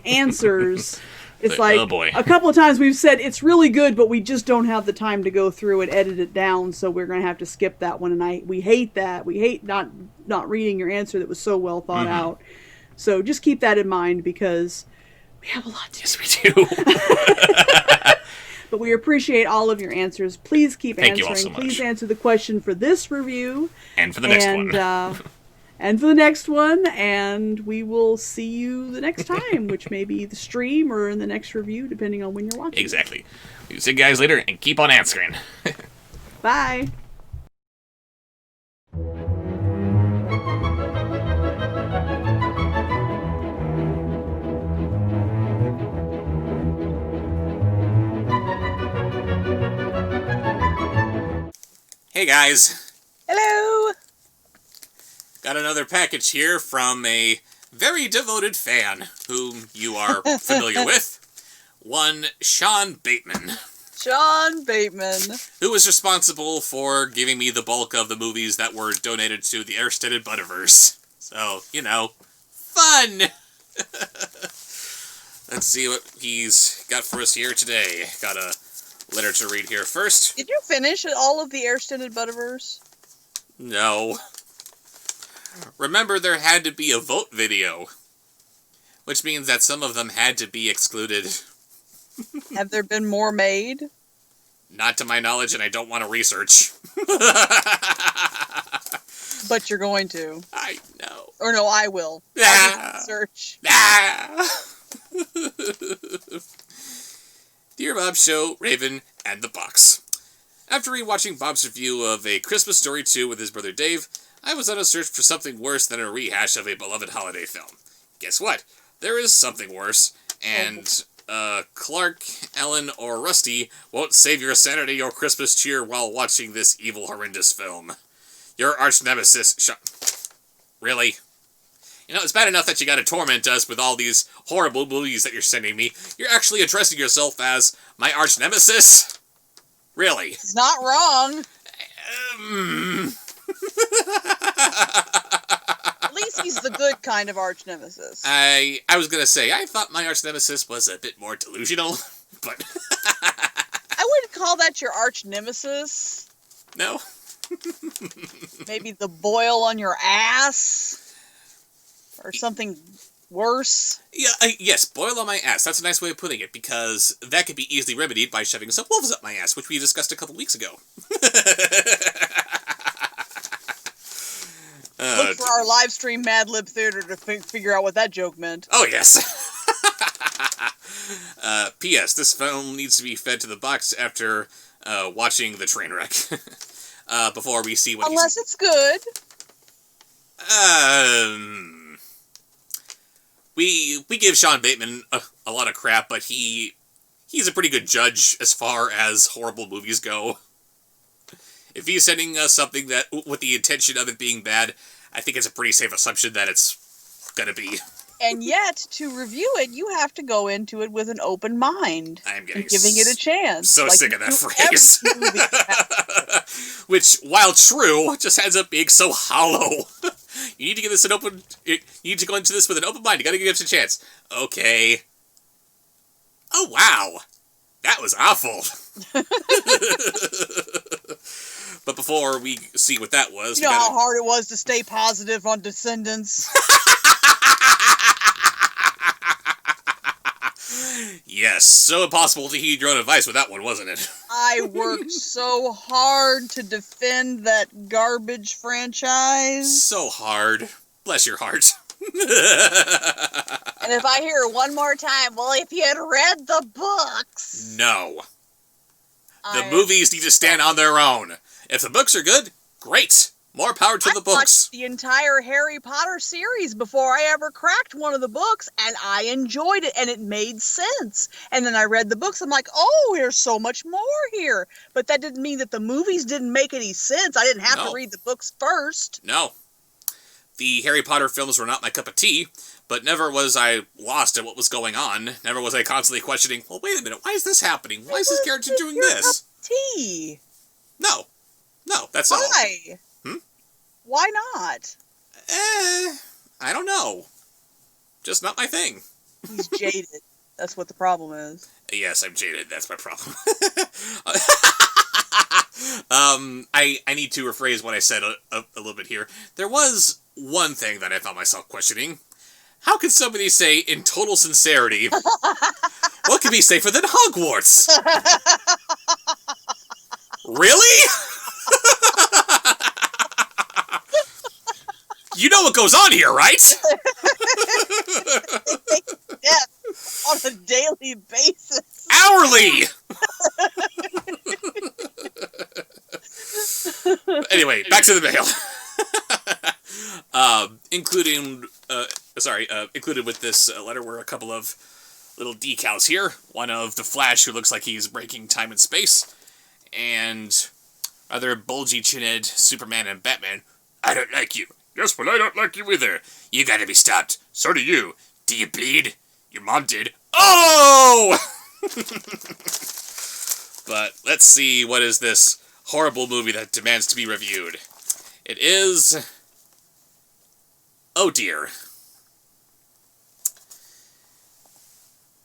answers, it's oh boy. A couple of times we've said it's really good, but we just don't have the time to go through and edit it down, so we're going to have to skip that one, and we hate that. We hate not reading your answer that was so well thought out. So just keep that in mind, because we have a lot to Yes, we do. But we appreciate all of your answers. Please keep Thank answering. You all so much. Please answer the question for this review. And for the next one. And for the next one. And we will see you the next time, which may be the stream or in the next review, depending on when you're watching. Exactly. See you guys later, and keep on answering. Bye. Hey guys. Hello. Got another package here from a very devoted fan whom you are familiar with. One Sean Bateman. Sean Bateman. Who was responsible for giving me the bulk of the movies that were donated to the Airsteaded Butterverse. So, fun! Let's see what he's got for us here today. Got a letter to read here first. Did you finish all of the air-stinted Butterverse? No. Remember, there had to be a vote video, which means that some of them had to be excluded. Have there been more made? Not to my knowledge, and I don't want to research. But you're going to. I know. Or no, I will. Ah. I'll research. Ah. Dear Bob Show, Raven, and the Box. After rewatching Bob's review of A Christmas Story 2 with his brother Dave, I was on a search for something worse than a rehash of a beloved holiday film. Guess what? There is something worse, and Clark, Ellen, or Rusty won't save your sanity or Christmas cheer while watching this evil, horrendous film. Your arch nemesis, Really? You know, it's bad enough that you gotta torment us with all these horrible movies that you're sending me. You're actually addressing yourself as my arch nemesis? Really? It's not wrong. At least he's the good kind of arch nemesis. I was gonna say, I thought my arch nemesis was a bit more delusional, but... I wouldn't call that your arch nemesis. No? Maybe the boil on your ass? Or something worse? Yeah, yes, boil on my ass. That's a nice way of putting it, because that could be easily remedied by shoving some wolves up my ass, which we discussed a couple weeks ago. Look for our live stream Mad Lib Theater to figure out what that joke meant. Oh, yes. P.S. This film needs to be fed to the box after watching the train wreck. Before we see what Unless it's good. We give Sean Bateman a lot of crap, but he's a pretty good judge as far as horrible movies go. If he's sending us something that with the intention of it being bad, I think it's a pretty safe assumption that it's gonna be. And yet, to review it, you have to go into it with an open mind. I'm getting giving it a chance. So sick of that phrase. Which, while true, just ends up being so hollow. You need to give this an open... You need to go into this with an open mind. You gotta give it a chance. Okay. Oh, wow. That was awful. But before we see what that was... You know how hard it was to stay positive on Descendants? Yes, so impossible to heed your own advice with that one, wasn't it? I worked so hard to defend that garbage franchise. So hard. Bless your heart. And if I hear it one more time, well, if you had read the books... No. The movies need to stand on their own. If the books are good, great. More power to the books. I watched the entire Harry Potter series before I ever cracked one of the books, and I enjoyed it, and it made sense. And then I read the books, I'm like, oh, there's so much more here. But that didn't mean that the movies didn't make any sense. I didn't have to read the books first. No. The Harry Potter films were not my cup of tea, but never was I lost at what was going on. Never was I constantly questioning, well, wait a minute, why is this happening? Why is this character doing this? Tea. No. No, that's all. Why? Why not? I don't know. Just not my thing. He's jaded. That's what the problem is. Yes, I'm jaded. That's my problem. I need to rephrase what I said a little bit here. There was one thing that I found myself questioning. How could somebody say, in total sincerity, what could be safer than Hogwarts? Really? You know what goes on here, right? They take death on a daily basis. Hourly! Anyway, back to the mail. Included with this letter were a couple of little decals here. One of the Flash, who looks like he's breaking time and space, and other bulgy-chin-head Superman and Batman. I don't like you. Yes, well, I don't like you either. You gotta be stopped. So do you. Do you bleed? Your mom did. Oh! But let's see, what is this horrible movie that demands to be reviewed? It is... Oh dear.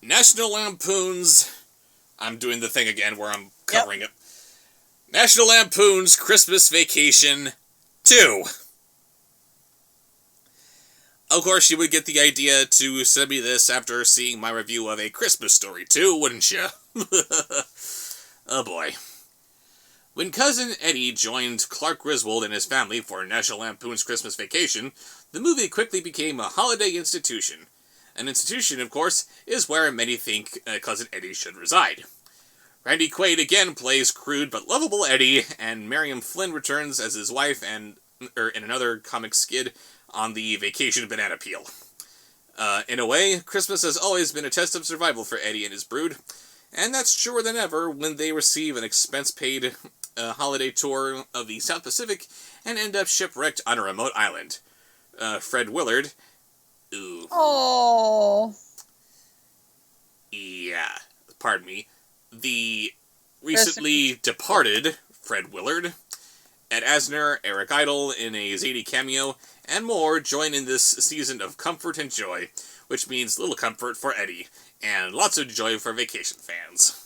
National Lampoon's... I'm doing the thing again where I'm covering it. National Lampoon's Christmas Vacation 2. Of course, you would get the idea to send me this after seeing my review of A Christmas Story 2, wouldn't you? Oh boy. When Cousin Eddie joined Clark Griswold and his family for National Lampoon's Christmas Vacation, the movie quickly became a holiday institution. An institution, of course, is where many think Cousin Eddie should reside. Randy Quaid again plays crude but lovable Eddie, and Miriam Flynn returns as his wife and in another comic skid on the Vacation Banana Peel. In a way, Christmas has always been a test of survival for Eddie and his brood, and that's truer than ever when they receive an expense-paid holiday tour of the South Pacific and end up shipwrecked on a remote island. Fred Willard... Ooh. Oh. Yeah, pardon me. The recently departed Fred Willard, Ed Asner, Eric Idle in a Zadie cameo, and more join in this season of comfort and joy, which means little comfort for Eddie, and lots of joy for Vacation fans.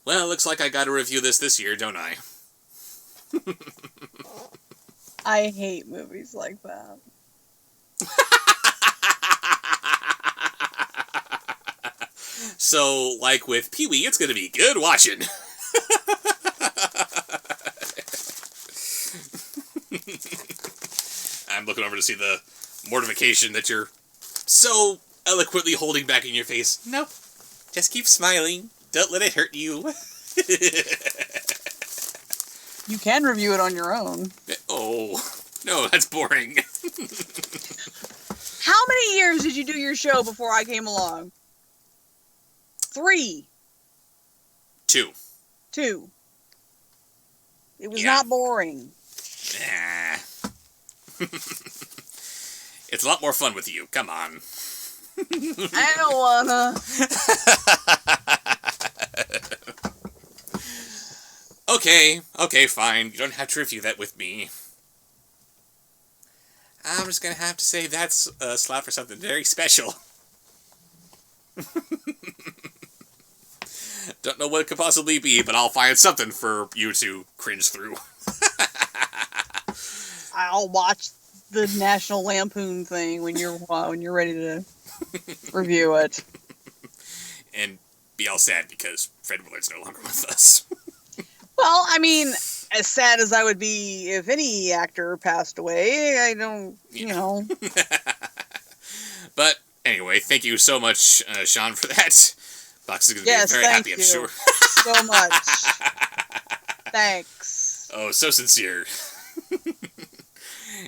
Well, looks like I gotta review this year, don't I? I hate movies like that. So, like with Pee-wee, it's gonna be good watching. I'm looking over to see the mortification that you're so eloquently holding back in your face. Nope. Just keep smiling. Don't let it hurt you. You can review it on your own. Oh, no, that's boring. How many years did you do your show before I came along? 3. 2. It was not boring. Nah. It's a lot more fun with you. Come on. I don't wanna. Okay, fine. You don't have to review that with me. I'm just gonna have to save that slot for something very special. Don't know what it could possibly be, but I'll find something for you to cringe through. I'll watch the National Lampoon thing when you're ready to review it. And be all sad because Fred Willard's no longer with us. Well, I mean, as sad as I would be if any actor passed away, I don't, you know. But anyway, thank you so much, Sean, for that. Box is going to be very happy, I'm sure. So much. Thanks. Oh, so sincere.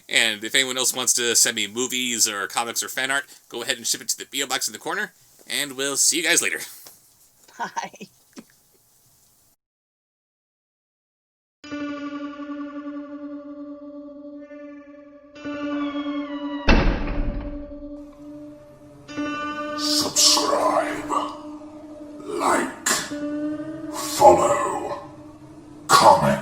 And if anyone else wants to send me movies or comics or fan art, go ahead and ship it to the P.O. Box in the corner, and we'll see you guys later. Bye. Subscribe, like, follow, comment.